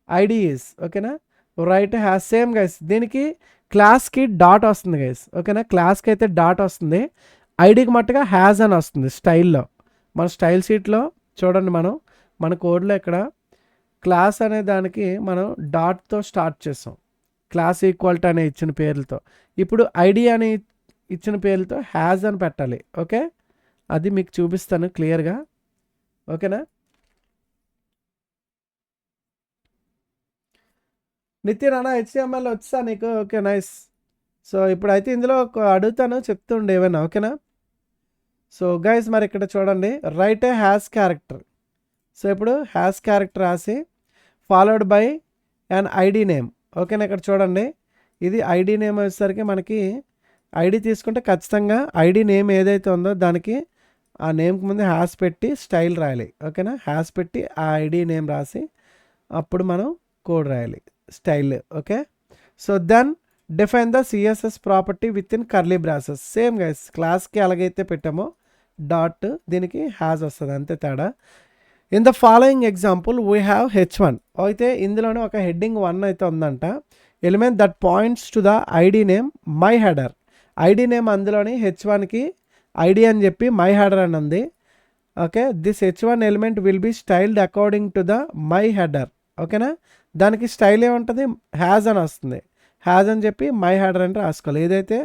ID is. ఓకేనా, రైట్ హ్యాస్ సేమ్ గైస్, దీనికి క్లాస్కి డాట్ వస్తుంది గైస్. ఓకేనా, క్లాస్కి అయితే డాట్ వస్తుంది, ఐడికి మట్టుగా హ్యాజ్ అని వస్తుంది స్టైల్లో. మన స్టైల్ షీట్లో చూడండి, మన కోడ్లో ఇక్కడ క్లాస్ అనే దానికి మనం డాట్తో స్టార్ట్ చేసాం, క్లాస్ ఈక్వాలిటీ అనే ఇచ్చిన పేర్లతో. ఇప్పుడు ఐడి అని ఇచ్చిన పేర్లతో హ్యాజ్ అని పెట్టాలి. ఓకే, అది మీకు చూపిస్తాను క్లియర్గా. ఓకేనా, నితిన్ అన్న HTML వచ్చా నీకు? Okay, nice. సో ఇప్పుడైతే ఇందులో అడుగుతాను, చెప్తుండే ఏమైనా. ఓకేనా, సో గైస్ మరి ఇక్కడ చూడండి, రైట్ ఏ హ్యాష్ క్యారెక్టర్. సో ఇప్పుడు హ్యాష్ క్యారెక్టర్ రాసి followed by and ID name. ఓకేనా, ఇక్కడ చూడండి, ఇది ఐడి నేమ్ వచ్చేసరికి మనకి ఐడి తీసుకుంటే ఖచ్చితంగా ఐడి నేమ్ ఏదైతే ఉందో దానికి ఆ నేమ్కి ముందు హ్యాష్ పెట్టి స్టైల్ రాయాలి. ఓకేనా, హ్యాష్ పెట్టి ఆ ఐడి నేమ్ రాసి అప్పుడు మనం కోడ్ రాయాలి, style. Okay, so then define the CSS property within curly braces. Same guys, క్లాస్కి ఎలాగైతే పెట్టామో డాట్ దీనికి హ్యాజ్ వస్తుంది, అంతే తేడా. In the following example we have H1. అయితే ఇందులోనే ఒక హెడ్డింగ్ 1 అయితే ఉందంట, element that points to the ID name my header. ID name అందులోని H1కి ఐడి అని చెప్పి మై హెడర్ అని ఉంది. Okay, this H1 element will be styled according to the my header. ఓకేనా, దానికి స్టైల్ ఏముంటుంది, హ్యాజ్ అని వస్తుంది, హ్యాజ్ అని చెప్పి మై హెడర్ అని రాసుకోవాలి, ఏదైతే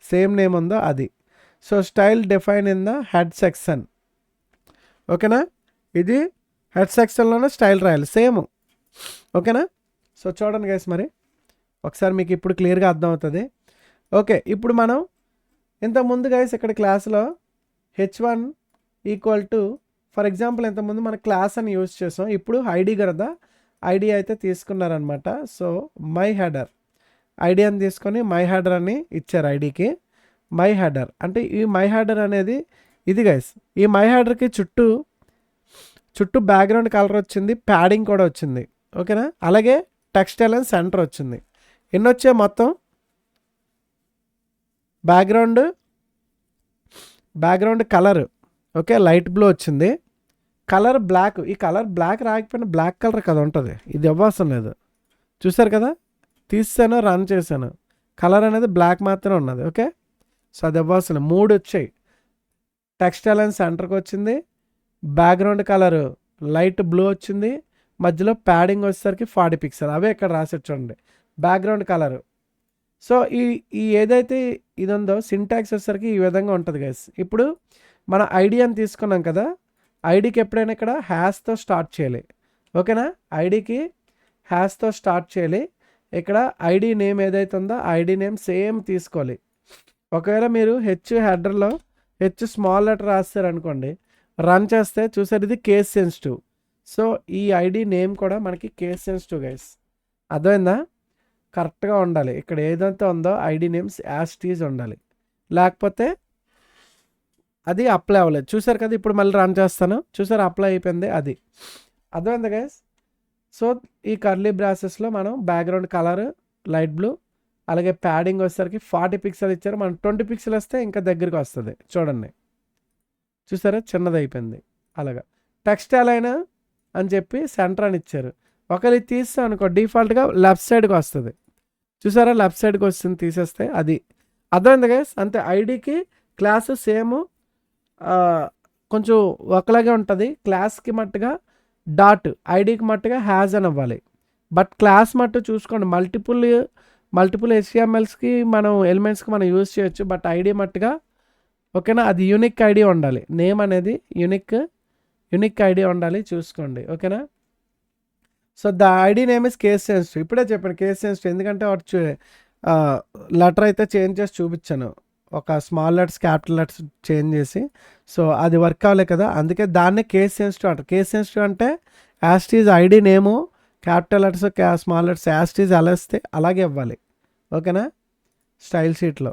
సేమ్ నేమ్ ఉందో అది. So style define in the head section. ఓకేనా, ఇది హెడ్ సెక్షన్లోనే స్టైల్ రాయాలి సేమ్. ఓకేనా, సో చూడండి గైస్, మరి ఒకసారి మీకు ఇప్పుడు క్లియర్గా అర్థమవుతుంది. ఓకే, ఇప్పుడు మనం ఇంతకుముందు గైస్ ఇక్కడ క్లాస్లో H1 equal to, for example ఇంతకుముందు మన క్లాస్ అని యూజ్ చేసాం, ఇప్పుడు ఐడి కదా ఐడి అయితే తీసుకున్నారనమాట. సో మై హెడర్ ఐడి అని తీసుకొని మై హెడర్ అని ఇచ్చారు, ఐడికి మై హెడర్. అంటే ఈ మై హెడర్ అనేది ఇది గైస్ ఈ మై హెడర్కి చుట్టూ బ్యాక్గ్రౌండ్ కలర్ వచ్చింది, ప్యాడింగ్ కూడా వచ్చింది. ఓకేనా, అలాగే టెక్స్టైల్ అండ్ సెంటర్ వచ్చింది. ఎన్ని వచ్చాయి మొత్తం? Background colour okay light blue వచ్చింది. కలర్ బ్లాక్, ఈ కలర్ బ్లాక్ రాకపోయినా బ్లాక్ కలర్ కదా ఉంటుంది, ఇది ఇవ్వాల్సిన లేదు. చూసారు కదా, తీసాను రన్ చేశాను, కలర్ అనేది బ్లాక్ మాత్రమే ఉన్నది. ఓకే, సో అది ఇవ్వాల్సిన 3 వచ్చాయి. టెక్స్టైల్ అండ్ సెంటర్కి వచ్చింది, బ్యాక్గ్రౌండ్ కలర్ లైట్ బ్లూ వచ్చింది, మధ్యలో ప్యాడింగ్ వచ్చేసరికి 40 పిక్సెల్, అవే ఇక్కడ రాసేది చూడండి బ్యాక్గ్రౌండ్ కలర్. సో ఈ ఏదైతే ఇది ఉందో సింటాక్స్ వచ్చేసరికి ఈ విధంగా ఉంటుంది గైస్. ఇప్పుడు మన ఐడి అని తీసుకున్నాం కదా, ఐడికి ఎప్పుడైనా ఇక్కడ హ్యాష్తో స్టార్ట్ చేయాలి. ఓకేనా, ఐడికి హ్యాష్తో స్టార్ట్ చేయాలి. ఇక్కడ ఐడి నేమ్ ఏదైతే ఉందో ఐడి నేమ్ సేమ్ తీసుకోవాలి. ఒకవేళ మీరు హెడర్లో స్మాల్ లెటర్ రాస్తారనుకోండి, రన్ చేస్తే చూసారు ఇది కేస్ సెన్సిటివ్. సో ఈ ఐడి నేమ్ కూడా మనకి కేస్ సెన్సిటివ్ గైస్, అర్థమైందా? కరెక్ట్గా ఉండాలి. ఇక్కడ ఏదైతే ఉందో ఐడి నేమ్స్ యాస్టీజ్ ఉండాలి, లేకపోతే అది అప్లై అవ్వలేదు. చూసారు కదా, ఇప్పుడు మళ్ళీ రన్ చేస్తాను, చూసారు అప్లై అయిపోయింది, అది అర్థమైంది గైస్. సో ఈ కర్లీ బ్రాసెస్లో మనం బ్యాక్గ్రౌండ్ కలర్ లైట్ బ్లూ, అలాగే ప్యాడింగ్ వచ్చేసరికి 40 పిక్సెల్ ఇచ్చారు. మనం 20 పిక్సెల్ వస్తే ఇంకా దగ్గరికి వస్తుంది. చూడండి, చూసారా చిన్నది అయిపోయింది. అలాగా టెక్స్టైల్ అయినా అని చెప్పి సెంటర్ అని ఇచ్చారు. ఒకవేళ ఇది తీస్తాం అనుకో డిఫాల్ట్గా లెఫ్ట్ సైడ్కి వస్తుంది. చూసారా లెఫ్ట్ సైడ్కి వస్తుంది తీసేస్తే, అది అర్థమైంది గైస్. అంతే, ఐడికి క్లాస్ సేమ్ కొంచెం ఒకలాగే ఉంటుంది. క్లాస్కి మట్టుగా డాట్, ఐడికి మట్టుగా హ్యాజ్ అని అవ్వాలి. బట్ క్లాస్ మట్టు చూసుకోండి, మల్టిపుల్ HTMLస్కి మనం ఎలిమెంట్స్కి మనం యూజ్ చేయొచ్చు, బట్ ఐడి మట్టుగా ఓకేనా, అది యూనిక్ ఐడి ఉండాలి. నేమ్ అనేది యూనిక్ ఐడి ఉండాలి, చూసుకోండి. ఓకేనా, so the ID name is case sensitive. ఇప్పుడే చెప్పాను కేస్ సెన్సిటివ్, ఎందుకంటే వాటి లెటర్ అయితే చేంజ్ చేసి చూపించాను, ఒక small letters capital letters change చేసి. సో అది వర్క్ అవ్వలేదు కదా, అందుకే దాన్నే కేస్ సెన్సిటివ్ అంటారు. కేస్ సెన్సిటివ్ అంటే as it is ID name capital letters small letters as it is అలా ఇస్తే అలాగే ఇవ్వాలి. ఓకేనా, స్టైల్ షీట్లో.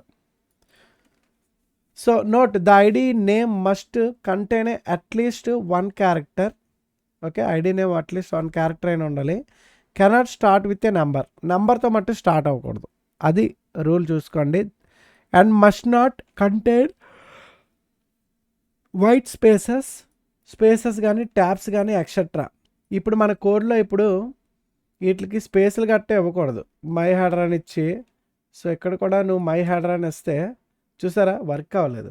So note the ID name must contain అట్లీస్ట్ 1 క్యారెక్టర్. ఓకే, ఐడి నేమ్ అట్లీస్ట్ 1 క్యారెక్టర్ అయినా ఉండాలి. కెనాట్ స్టార్ట్ విత్ ఏ నెంబర్తో మట్టు స్టార్ట్ అవ్వకూడదు, అది రూల్ చూసుకోండి. And must not contain white spaces కానీ ట్యాబ్స్ కానీ ఎక్సెట్రా. ఇప్పుడు మన కోడ్లో ఇప్పుడు వీటికి స్పేస్లు గట్టే ఇవ్వకూడదు, మై హెడర్ అని ఇచ్చి. సో ఇక్కడ కూడా నువ్వు మై హెడర్ అని ఇస్తే చూసారా వర్క్ అవ్వలేదు.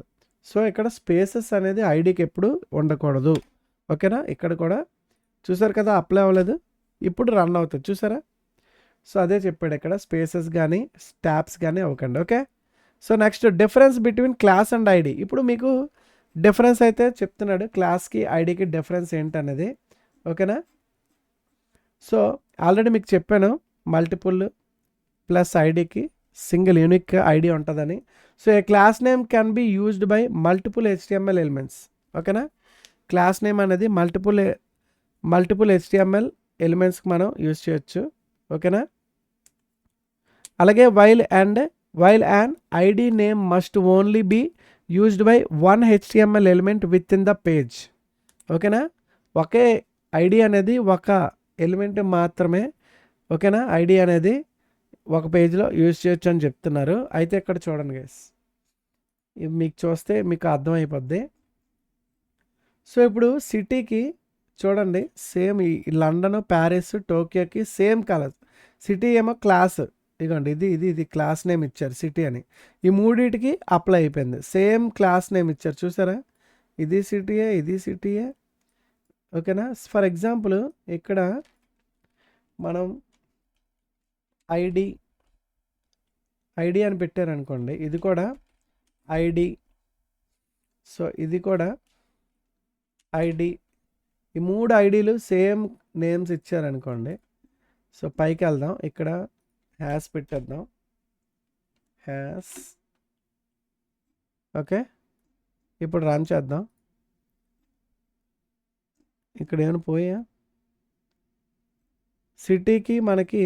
సో ఇక్కడ స్పేసెస్ అనేది ఐడికి ఎప్పుడు ఉండకూడదు. ఓకేనా, ఇక్కడ కూడా చూసారు కదా అప్లై అవ్వలేదు, ఇప్పుడు రన్ అవుతుంది చూసారా. సో అదే చెప్పాడు ఇక్కడ, స్పేసెస్ కానీ ట్యాబ్స్ కానీ అవ్వకండి. Okay, so next difference between class and ID. ఇప్పుడు మీకు డిఫరెన్స్ అయితే చెప్తున్నాడు, క్లాస్కి ఐడికి డిఫరెన్స్ ఏంటనేది. ఓకేనా, సో ఆల్రెడీ మీకు చెప్పాను మల్టిపుల్ ప్లస్ ఐడికి సింగిల్ యూనిక్ ఐడి ఉంటుందని. So a class name can be used by multiple HTML elements. ఓకేనా, క్లాస్ నేమ్ అనేది మల్టిపుల్ HTML ఎలిమెంట్స్కి మనం యూజ్ చేయొచ్చు. ఓకేనా, అలాగే while and ID name must only be used by 1 HTML element within the page. ఓకేనా, ఒకే ID అనేది ఒక ఎలిమెంట్ మాత్రమే. ఓకేనా, ఐడి అనేది ఒక పేజ్లో యూజ్ చేయొచ్చు అని చెప్తున్నారు. అయితే ఇక్కడ చూడండి గైస్, మీకు చూస్తే మీకు అర్థమైపోద్ది. సో ఇప్పుడు సిటీకి చూడండి సేమ్ ఈ లండన్, ప్యారిస్, టోక్యోకి సేమ్ కలర్. సిటీ ఏమో క్లాస్, ఇదిగోండి ఇది క్లాస్ నేమ్ ఇచ్చారు సిటీ అని. ఈ మూడింటికి అప్లై అయిపోయింది, సేమ్ క్లాస్ నేమ్ ఇచ్చారు చూసారా, ఇది సిటీయే. ఓకేనా, ఫర్ ఎగ్జాంపుల్ ఇక్కడ మనం ఐడి అని పెట్టారనుకోండి, ఇది కూడా ఐడి. సో ఇది కూడా ఐడి, ఈ 3 ఐడీలు సేమ్ నేమ్స్ ఇచ్చారనుకోండి. సో పైకి వెళ్దాం, ఇక్కడ హ్యాస్ పెట్టేద్దాం, హ్యాస్. ఓకే, ఇప్పుడు రన్ చేద్దాం. ఇక్కడ ఏమైనా పోయా, సిటీకి మనకి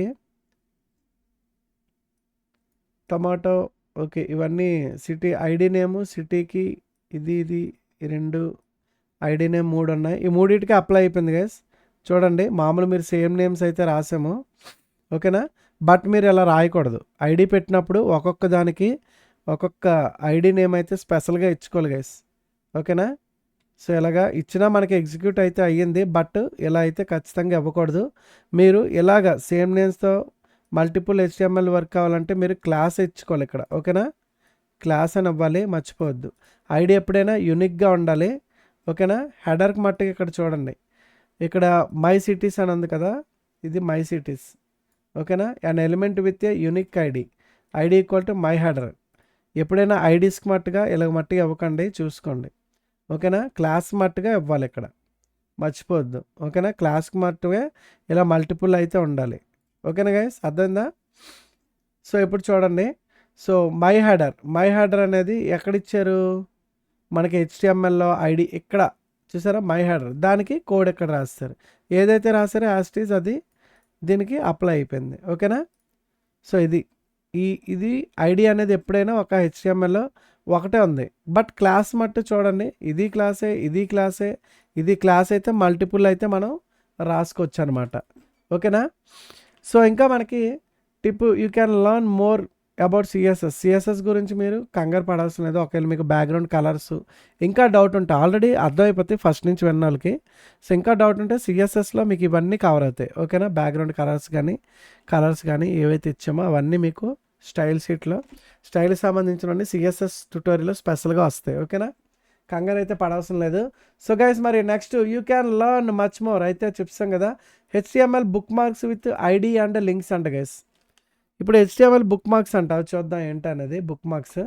టమాటో. ఓకే, ఇవన్నీ సిటీ ఐడి నేము, సిటీకి ఇది ఈ 2 ఐడి నేమ్ 3 ఉన్నాయి. ఈ మూడిటికి అప్లై అయిపోయింది గైస్. చూడండి మామూలు మీరు సేమ్ నేమ్స్ అయితే రాసాము, ఓకేనా. బట్ మీరు ఇలా రాయకూడదు. ఐడి పెట్టినప్పుడు ఒక్కొక్క దానికి ఒక్కొక్క ఐడి నేమ్ అయితే స్పెషల్గా ఇచ్చుకోవాలి గైస్, ఓకేనా. సో ఇలాగా ఇచ్చినా మనకి ఎగ్జిక్యూట్ అయితే అయ్యింది, బట్ ఇలా అయితే ఖచ్చితంగా ఇవ్వకూడదు. మీరు ఇలాగ సేమ్ నేమ్స్తో మల్టిపుల్ HTML వర్క్ కావాలంటే మీరు క్లాస్ ఇచ్చుకోవాలి ఇక్కడ, ఓకేనా. క్లాస్ అని ఇవ్వాలి, మర్చిపోవద్దు. ఐడి ఎప్పుడైనా యూనిక్గా ఉండాలి, ఓకేనా. హెడర్కి మట్టుకు ఇక్కడ చూడండి, ఇక్కడ మై సిటీస్ అని ఉంది కదా, ఇది మై సిటీస్, ఓకేనా. An element with a unique ID equal to my header. ఎప్పుడైనా ఐడీస్కి మట్టుగా ఇలా మట్టుగా ఇవ్వకండి, చూసుకోండి, ఓకేనా. క్లాస్ మట్టుగా ఇవ్వాలి ఇక్కడ, మర్చిపోవద్దు, ఓకేనా. క్లాస్కి మట్టుగా ఇలా మల్టిపుల్ అయితే ఉండాలి, ఓకేనా గైస్, అర్థమైందా. సో ఇప్పుడు చూడండి, సో మై హెడర్ అనేది ఎక్కడిచ్చారు మనకి HTMLలో ఐడి ఇక్కడ చూసారా, మై హెడర్, దానికి కోడ్ ఎక్కడ రాస్తారు, ఏదైతే రాసారో యాస్టీస్ అది దీనికి అప్లై అయిపోయింది, ఓకేనా. సో ఇది ఐడి అనేది ఎప్పుడైనా ఒక HTMLలో ఒకటే ఉంది, బట్ క్లాస్ మట్టు చూడండి, ఇది క్లాస్ అయితే మల్టిపుల్ అయితే మనం రాసుకోవచ్చు అనమాట, ఓకేనా. సో ఇంకా మనకి tip, you can learn more about CSS గురించి మీరు కంగారు పడాల్సిన లేదు. ఒకవేళ మీకు బ్యాక్గ్రౌండ్ కలర్స్ ఇంకా డౌట్ ఉంటే ఆల్రెడీ అర్థమైపోతాయి ఫస్ట్ నుంచి విన్న వాళ్ళకి. సో ఇంకా డౌట్ ఉంటే సిఎస్ఎస్లో మీకు ఇవన్నీ కవర్ అవుతాయి, ఓకేనా. బ్యాక్గ్రౌండ్ కలర్స్ కానీ ఏవైతే ఇచ్చామో అవన్నీ మీకు స్టైల్కి సంబంధించినవన్నీ సిఎస్ఎస్ ట్యుటోరియల్లో స్పెషల్గా వస్తాయి, ఓకేనా. కంగారు అయితే పడవసరం లేదు. సో గైస్ మరి next you can learn much more అయితే చెప్తాం కదా, HTML book marks with ID and links అంట గైస్. ఇప్పుడు HTML బుక్ మార్క్స్ అంట, చూద్దాం ఏంటనేది. Book marks,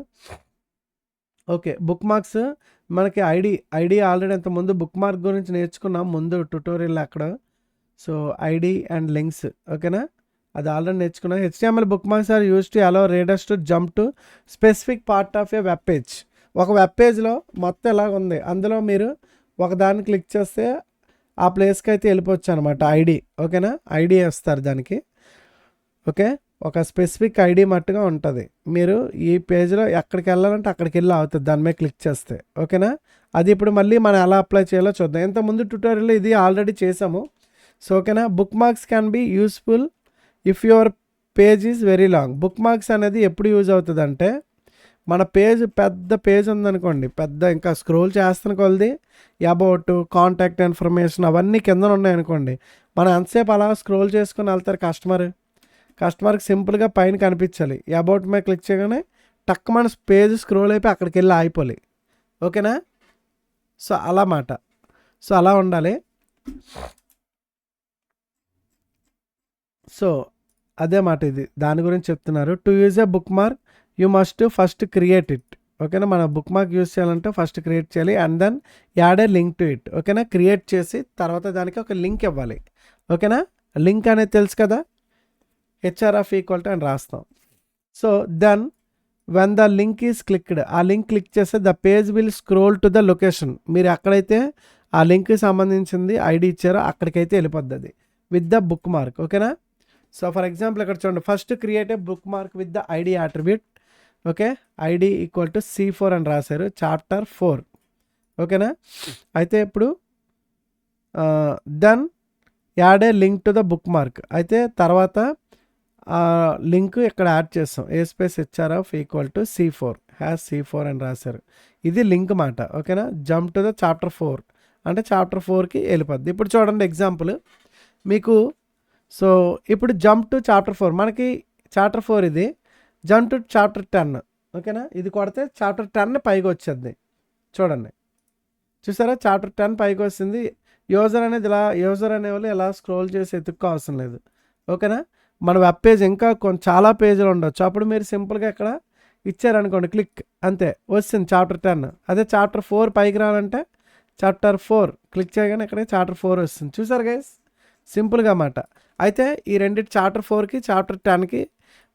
okay. Book marks మనకి ఐడి ఆల్రెడీ అంత ముందు బుక్ మార్క్ గురించి నేర్చుకున్నాం ముందు ట్యుటోరియల్ అక్కడ. సో ఐడి అండ్ లింక్స్, ఓకేనా, అది ఆల్రెడీ నేర్చుకున్నాం. HTML bookmarks are use to allow readers to jump to specific part of a web page. ఒక వెబ్ పేజ్లో మొత్తం ఎలాగ ఉంది, అందులో మీరు ఒకదాన్ని క్లిక్ చేస్తే ఆ ప్లేస్కి అయితే వెళ్ళిపోవచ్చు అనమాట. ఐడి, ఓకేనా, ఐడి వేస్తారు దానికి, ఓకే. ఒక స్పెసిఫిక్ ఐడి మట్టుగా ఉంటుంది. మీరు ఈ పేజ్లో ఎక్కడికి వెళ్ళాలంటే అక్కడికి వెళ్ళి అవుతుంది దాని మీద క్లిక్ చేస్తే, ఓకేనా. అది ఇప్పుడు మళ్ళీ మనం ఎలా అప్లై చేయాలో చూద్దాం. ఇంతకుముందు ట్యుటోరియల్ ఇది ఆల్రెడీ చేసాము. సో ఓకేనా, book marks can be useful if your page is very long. Book marks అనేది ఎప్పుడు యూజ్ అవుతుంది అంటే, మన పెద్ద పేజ్ ఉందనుకోండి, ఇంకా స్క్రోల్ చేస్తున్న కొలది అబౌట్, కాంటాక్ట్ ఇన్ఫర్మేషన్ అవన్నీ కింద ఉన్నాయనుకోండి, మనం ఎంతసేపు అలా స్క్రోల్ చేసుకుని వెళ్తారు కస్టమర్కి సింపుల్గా పైన కనిపించాలి. అబౌట్ మీద క్లిక్ చేయగానే టక్ మన పేజ్ స్క్రోల్ అయిపోయి అక్కడికి వెళ్ళి ఆగిపోవాలి, ఓకేనా. సో అలా మాట, సో అలా ఉండాలి. సో అదే మాట, ఇది దాని గురించి చెప్తున్నారు. To use a bookmark you must first create it, ఓకేనా. మన బుక్ మార్క్ యూజ్ చేయాలంటే ఫస్ట్ క్రియేట్ చేయాలి, and then add a link to it, ఓకేనా. క్రియేట్ చేసి తర్వాత దానికి ఒక లింక్ ఇవ్వాలి, ఓకేనా. లింక్ అనేది తెలుసు కదా, href ఈక్వల్ టు అని రాస్తాం. So then when the link is clicked, ఆ లింక్ క్లిక్ చేస్తే the page will scroll to the location. మీరు ఎక్కడైతే ఆ లింక్కి సంబంధించింది ఐడి ఇచ్చారో అక్కడికైతే వెళ్ళిపోద్ది అది విత్ ద బుక్ మార్క్, ఓకేనా. సో ఫర్ ఎగ్జాంపుల్ ఇక్కడ చూడండి, first create a bookmark with the ID attribute, okay. ID equal to C4 అని రాశారు, చాప్టర్ 4, ఓకేనా. అయితే ఇప్పుడు then add a link to the bookmark, అయితే తర్వాత లింక్ ఇక్కడ యాడ్ చేస్తాం. A space href equal to C4 అని రాశారు, ఇది లింక్ మాట, ఓకేనా. జంప్ టు ద చాప్టర్ 4 అంటే చాప్టర్ 4కి వెళ్ళిపోద్ది. ఇప్పుడు చూడండి ఎగ్జాంపుల్ మీకు. సో ఇప్పుడు జంప్ టు చాప్టర్ 4, మనకి చాప్టర్ 4 ఇది, జంప్ టు చాప్టర్ 10, ఓకేనా. ఇది కొడితే చాప్టర్ 10 పైకి వచ్చేది, చూడండి, చూసారా, చాప్టర్ 10 పైకి వస్తుంది. యూజర్ అనేవాళ్ళు ఇలా స్క్రోల్ చేసి ఎత్తుక్కో అవసరం లేదు, ఓకేనా. మన వెబ్ పేజ్ ఇంకా చాలా పేజీలు ఉండొచ్చు, అప్పుడు మీరు సింపుల్గా ఇక్కడ ఇచ్చారనుకోండి క్లిక్, అంతే వస్తుంది చాప్టర్ 10. అదే చాప్టర్ 4 పైకి రావాలంటే చాప్టర్ 4 క్లిక్ చేయగానే ఇక్కడ చాప్టర్ 4 వస్తుంది, చూసారు గైస్, సింపుల్గా మాట. అయితే ఈ రెండింటి చాప్టర్ 4కి చాప్టర్ 10కి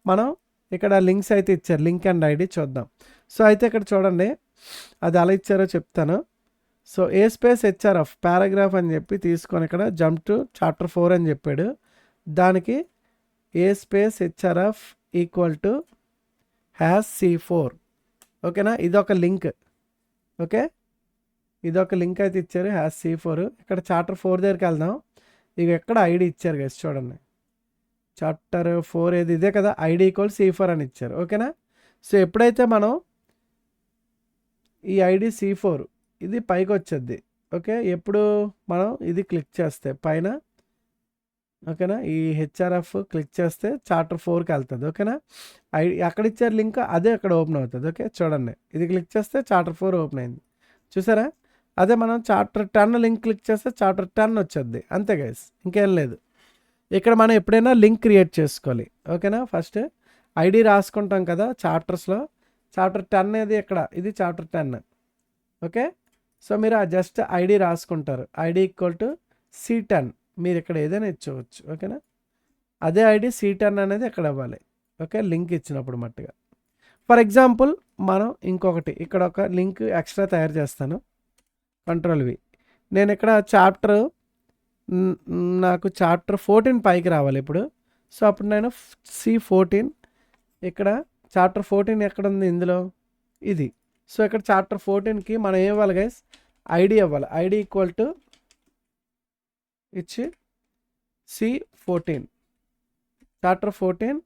మనం ఇక్కడ లింక్స్ అయితే ఇచ్చారు, లింక్ అండ్ ఐడి చూద్దాం. సో అయితే ఇక్కడ చూడండి అది ఎలా ఇచ్చారో చెప్తాను. సో ఏ స్పేస్ href పారాగ్రాఫ్ అని చెప్పి తీసుకొని ఇక్కడ జంప్ టు చాప్టర్ 4 అని చెప్పాడు, దానికి a space href equal to C4, ఓకేనా. ఇది ఒక లింక్, ఓకే. ఇది ఒక లింక్ అయితే ఇచ్చారు హ్యాస్ C4. ఇక్కడ చాప్టర్ 4 దగ్గరికి వెళ్దాం. ఇక ఎక్కడ ఐడి ఇచ్చారు గైస్ చూడండి. చాప్టర్ 4 ఏది ఇదే కదా, ఐడి ఈక్వల్ C4 అని ఇచ్చారు. ఓకేనా. సో ఎప్పుడైతే మనం ఈ ఐడి C4 ఇది పైకి వచ్చేది. ఓకే, ఎప్పుడు మనం ఇది క్లిక్ చేస్తే పైన, ఓకేనా, ఈ హెచ్ఆర్ఎఫ్ క్లిక్ చేస్తే చాప్టర్ 4కి వెళ్తుంది. ఓకేనా. అక్కడ ఇచ్చారు లింక్, అదే అక్కడ ఓపెన్ అవుతుంది. ఓకే చూడండి, ఇది క్లిక్ చేస్తే చాప్టర్ 4 ఓపెన్ అయింది చూసారా. అదే మనం చాప్టర్ 10 లింక్ క్లిక్ చేస్తే చాప్టర్ 10 వచ్చేది. అంతే గైస్, ఇంకేం లేదు. ఇక్కడ మనం ఎప్పుడైనా లింక్ క్రియేట్ చేసుకోవాలి. ఓకేనా. ఫస్ట్ ఐడి రాసుకుంటాం కదా చాప్టర్స్లో. చాప్టర్ 10 ఏది ఇక్కడ, ఇది చాప్టర్ 10. ఓకే, సో మీరు ఆ జస్ట్ ఐడి రాసుకుంటారు. ID equal to C10. మీరు ఇక్కడ ఏదైనా ఇచ్చుకోవచ్చు. ఓకేనా. అదే ఐడి C10 అనేది ఎక్కడ ఇవ్వాలి. ఓకే, లింక్ ఇచ్చినప్పుడు మట్టుగా. ఫర్ ఎగ్జాంపుల్ మనం ఇంకొకటి ఇక్కడ ఒక లింక్ ఎక్స్ట్రా తయారు చేస్తాను. Ctrl+V. నేను ఇక్కడ నాకు చాప్టర్ 14 పైకి రావాలి ఇప్పుడు. సో అప్పుడు నేను C14, ఇక్కడ చాప్టర్ 14 ఎక్కడ ఉంది ఇందులో, ఇది. సో ఇక్కడ చాప్టర్ 14కి మనం ఏం ఇవ్వాలి గైస్, ఐడి ఇవ్వాలి. ఐడి ఈక్వల్ టు ఇచ్చి C14, చాప్టర్ 14.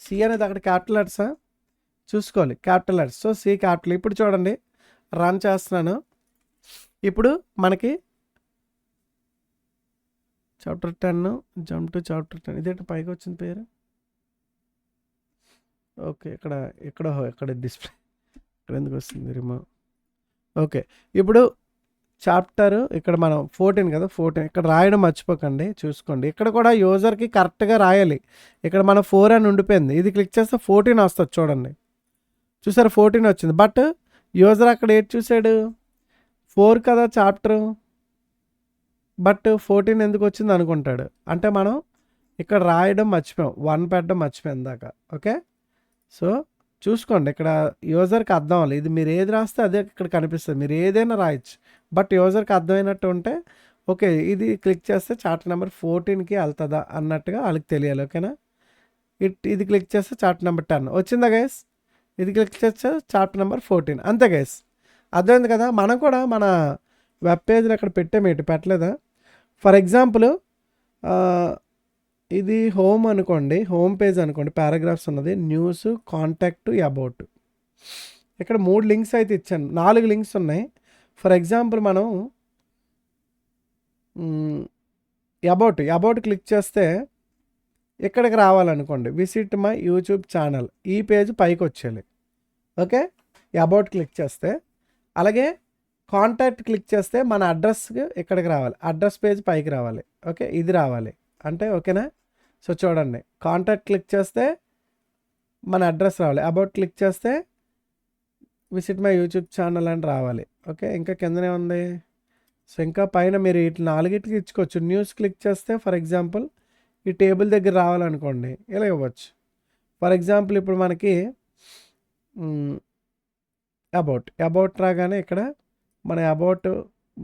సి అనేది అక్కడ క్యాపిటల్ లెటర్సా చూసుకోవాలి, capital letters. So C capital. ఇప్పుడు చూడండి, రన్ చేస్తున్నాను. ఇప్పుడు మనకి చాప్టర్ 10 జంప్ టు చాప్టర్ 10. ఇదేంటి పైకి వచ్చిన పేరు. ఓకే, ఇక్కడ డిస్ప్లే ఇక్కడ ఎందుకు వస్తుంది రిమూవ్. ఓకే, ఇప్పుడు చాప్టర్ ఇక్కడ మనం 14 కదా, 14 ఇక్కడ రాయడం మర్చిపోకండి, చూసుకోండి. ఇక్కడ కూడా యూజర్కి కరెక్ట్గా రాయాలి. ఇక్కడ మన 4 అని ఉండిపోయింది. ఇది క్లిక్ చేస్తే 14 వస్తుంది చూడండి. చూసారు 14 వచ్చింది. బట్ యూజర్ అక్కడ ఏది చూసాడు, 4 కదా చాప్టర్, బట్ 14 ఎందుకు వచ్చింది అనుకుంటాడు. అంటే మనం ఇక్కడ రాయడం మర్చిపోయాం, 1 పెట్టడం మర్చిపోయాం దాకా. ఓకే, సో చూసుకోండి, ఇక్కడ యూజర్కి అర్థం అవ్వాలి. ఇది మీరు ఏది రాస్తే అదే ఇక్కడ కనిపిస్తుంది. మీరు ఏదైనా రాయొచ్చు, బట్ యూజర్కి అర్థమైనట్టు ఉంటే ఓకే. ఇది క్లిక్ చేస్తే చాప్టర్ నెంబర్ 14కి వెళ్తుందా అన్నట్టుగా వాళ్ళకి తెలియాలి. ఓకేనా. ఇది క్లిక్ చేస్తే చాప్టర్ నెంబర్ 10 వచ్చిందా గైస్. ఇది క్లిక్ చేస్తే చాప్టర్ నెంబర్ 14. అంతే గైస్, అర్థమైంది కదా. మనం కూడా మన వెబ్ పేజ్లో అక్కడ పెట్టామేంటి, పెట్టలేదా. ఫర్ ఎగ్జాంపుల్ ఇది హోమ్ అనుకోండి, హోమ్ పేజ్ అనుకోండి, పారాగ్రాఫ్స్ ఉన్నది, న్యూస్, కాంటాక్ట్, అబౌట్. ఇక్కడ 3 లింక్స్ అయితే ఇచ్చాను, 4 లింక్స్ ఉన్నాయి. ఫర్ ఎగ్జాంపుల్ మనం అబౌట్ క్లిక్ చేస్తే ఇక్కడికి రావాలనుకోండి, విజిట్ మై యూట్యూబ్ ఛానల్, ఈ పేజ్ పైకి వచ్చేయాలి. ఓకే, అబౌట్ క్లిక్ చేస్తే. అలాగే కాంటాక్ట్ క్లిక్ చేస్తే మన అడ్రస్కి ఇక్కడికి రావాలి, అడ్రస్ పేజ్ పైకి రావాలి. ఓకే, ఇది రావాలి అంటే ఓకేనా. సో చూడండి, కాంటాక్ట్ క్లిక్ చేస్తే మన అడ్రస్ రావాలి, అబౌట్ క్లిక్ చేస్తే విజిట్ మై యూట్యూబ్ ఛానల్ అని రావాలి. ఓకే, ఇంకా కిందనే ఉంది. సో ఇంకా పైన మీరు ఇట్లా 4కి ఇచ్చుకోవచ్చు. న్యూస్ క్లిక్ చేస్తే ఫర్ ఎగ్జాంపుల్ ఈ టేబుల్ దగ్గర రావాలనుకోండి, ఇలా ఇవ్వచ్చు. ఫర్ ఎగ్జాంపుల్ ఇప్పుడు మనకి అబౌట్ రాగానే ఇక్కడ మన అబౌట్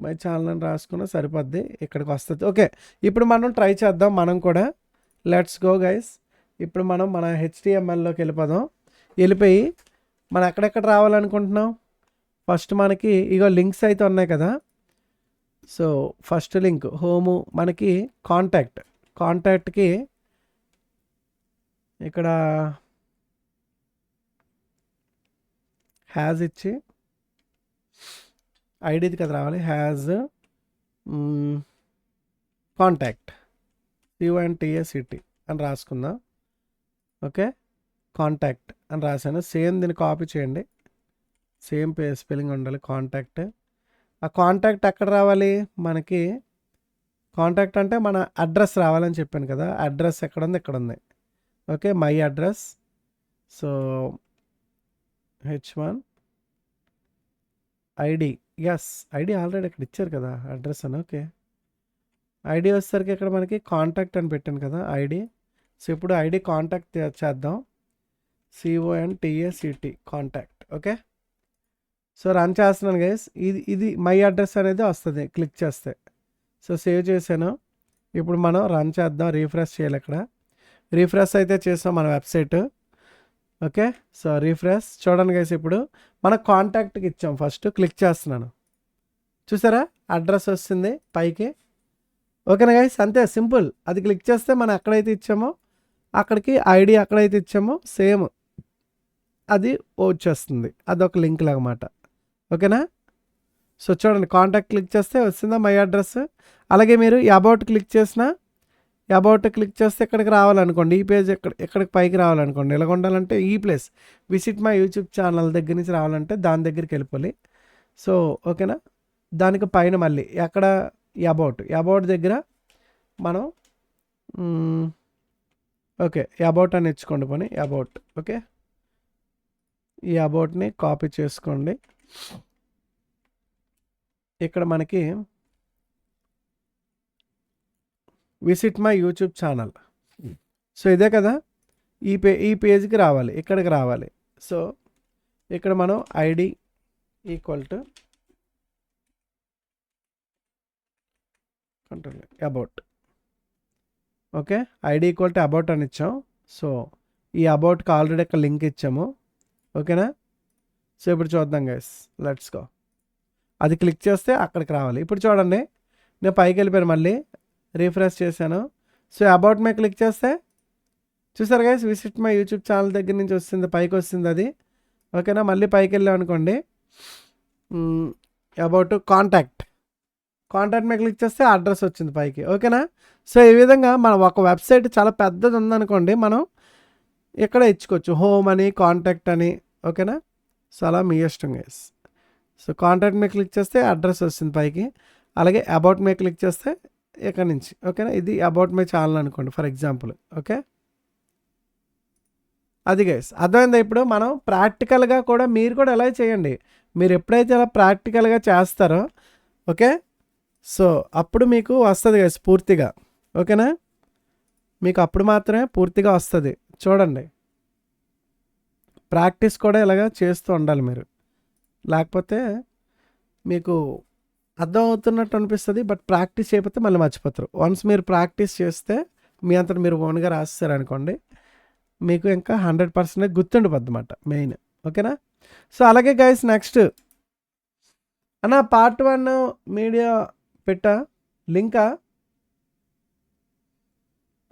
మై ఛానల్ అని రాసుకున్నా సరిపోద్ది, ఇక్కడికి వస్తుంది. ఓకే, ఇప్పుడు మనం ట్రై చేద్దాం మనం కూడా. Let's go guys. ఇప్పుడు మనం మన HTMLలోకి వెళ్ళిపోదాం. వెళ్ళిపోయి మనం ఎక్కడెక్కడ రావాలనుకుంటున్నాం. ఫస్ట్ మనకి ఇగో లింక్స్ అయితే ఉన్నాయి కదా. సో ఫస్ట్ లింక్ హోము, మనకి కాంటాక్ట్కి ఇక్కడ హ్యాజ్ ఇచ్చి ఐడిది కదా రావాలి, హ్యాజ్ కాంటాక్ట్ CONTACT అని రాసుకుందాం. ఓకే, కాంటాక్ట్ అని రాశాను. సేమ్ దీన్ని కాపీ చేయండి, సేమ్ స్పెల్లింగ్ ఉండాలి. కాంటాక్ట్, ఆ కాంటాక్ట్ ఎక్కడ రావాలి మనకి. కాంటాక్ట్ అంటే మన అడ్రస్ రావాలని చెప్పాను కదా, అడ్రస్ ఎక్కడ ఉంది, ఇక్కడ ఉంది. Okay, my address. So H1 ID, yes ID already ఇక్కడ ఇచ్చారు కదా అడ్రస్ అని. ఓకే, ఐడి వచ్చేసరికి ఇక్కడ మనకి కాంటాక్ట్ అని పెట్టాను కదా ఐడి. సో ఇప్పుడు ఐడి కాంటాక్ట్ చేద్దాం, CONTACT contact. Okay, so run చేస్తున్నాను గైస్. ఇది మై అడ్రస్ అనేది వస్తుంది క్లిక్ చేస్తే. సో సేవ్ చేశాను. ఇప్పుడు మనం రన్ చేద్దాం, రీఫ్రెష్ చేయాలి. ఇక్కడ రీఫ్రెష్ అయితే చేసాం మన వెబ్సైట్. ఓకే. సో రిఫ్రెష్ చూడండి గైస్, ఇప్పుడు మన కాంటాక్ట్కి ఇచ్చాం. ఫస్ట్ క్లిక్ చేస్తున్నాను, చూసారా అడ్రస్ వస్తుంది పైకి. ఓకేనా గైస్, అంతే సింపుల్. అది క్లిక్ చేస్తే మనం ఎక్కడైతే ఇచ్చామో అక్కడికి ఐడి ఎక్కడైతే ఇచ్చామో సేమ్ అది వచ్చేస్తుంది. అదొక లింక్ అనమాట. ఓకేనా. సో చూడండి, కాంటాక్ట్ క్లిక్ చేస్తే వస్తుందా మై అడ్రస్. అలాగే మీరు అబౌట్ క్లిక్ చేసినా, అబౌట్ క్లిక్ చేస్తే ఇక్కడికి రావాలనుకోండి, ఈ పేజ్ ఎక్కడికి పైకి రావాలనుకోండి. ఇలా ఉండాలంటే ఈ place visit my YouTube channel దగ్గర నుంచి రావాలంటే దాని దగ్గరికి వెళ్ళిపోవాలి. సో ఓకేనా, దానికి పైన మళ్ళీ ఎక్కడ అబౌట్ దగ్గర మనం ఓకే అబౌట్ అని ఇచ్చుకోండి పోనీ అబౌట్. ఓకే, ఈ అబౌట్ని కాపీ చేసుకోండి. ఇక్కడ మనకి visit my YouTube channel, so ఇదే కదా, ఈ పేజ్కి రావాలి, ఇక్కడికి రావాలి. సో ఇక్కడ మనం ID equal to control about. Okay, ID equal to about అని ఇచ్చాం. సో ఈ అబౌట్కి ఆల్రెడీ ఒక లింక్ ఇచ్చాము. ఓకేనా. సో ఇప్పుడు చూద్దాం గైస్, లెట్స్ గో. అది క్లిక్ చేస్తే అక్కడికి రావాలి. ఇప్పుడు చూడండి, నేను పైకి వెళ్ళిపోయాను, మళ్ళీ రీఫ్రెష్ చేశాను. సో అబౌట్ మై క్లిక్ చేస్తే చూసారు guys, visit my YouTube channel దగ్గర నుంచి వస్తుంది, పైకి వస్తుంది అది. ఓకేనా, మళ్ళీ పైకి వెళ్ళాం అనుకోండి, అబౌట్ కాంటాక్ట్ మై క్లిక్ చేస్తే అడ్రస్ వచ్చింది పైకి. ఓకేనా. సో ఈ విధంగా మనం ఒక వెబ్సైట్ చాలా పెద్దది ఉందనుకోండి, మనం ఇక్కడ ఇచ్చుకోవచ్చు హోమ్ అని, కాంటాక్ట్ అని. ఓకేనా. సో అలా మీ ఇష్టం గైస్. సో కాంటాక్ట్ మీద క్లిక్ చేస్తే అడ్రస్ వస్తుంది పైకి. అలాగే అబౌట్ మీద క్లిక్ చేస్తే ఇక్కడ నుంచి. ఓకేనా, ఇది అబౌట్ మై ఛానల్ అనుకోండి ఫర్ ఎగ్జాంపుల్. ఓకే, అది గైస్ అర్థమైందా. ఇప్పుడు మనం ప్రాక్టికల్గా కూడా మీరు కూడా ఎలా చేయండి. మీరు ఎప్పుడైతే అలా ప్రాక్టికల్గా చేస్తారో ఓకే, సో అప్పుడు మీకు వస్తుంది గైస్ పూర్తిగా. ఓకేనా, మీకు అప్పుడు మాత్రమే పూర్తిగా వస్తుంది. చూడండి, ప్రాక్టీస్ కూడా ఇలాగా చేస్తూ ఉండాలి మీరు, లేకపోతే మీకు అర్థం అవుతున్నట్టు అనిపిస్తుంది, బట్ ప్రాక్టీస్ చేయకపోతే మళ్ళీ మర్చిపోతారు. వన్స్ మీరు ప్రాక్టీస్ చేస్తే మీ అంతటా మీరు ఓన్గా రాస్తారనుకోండి, మీకు ఇంకా 100% గుర్తుండిపోద్ది అన్నమాట మెయిన్. ఓకేనా. సో అలాగే గైస్ నెక్స్ట్ అన్న పార్ట్ 1 మీడియా పెట్టా లింకా,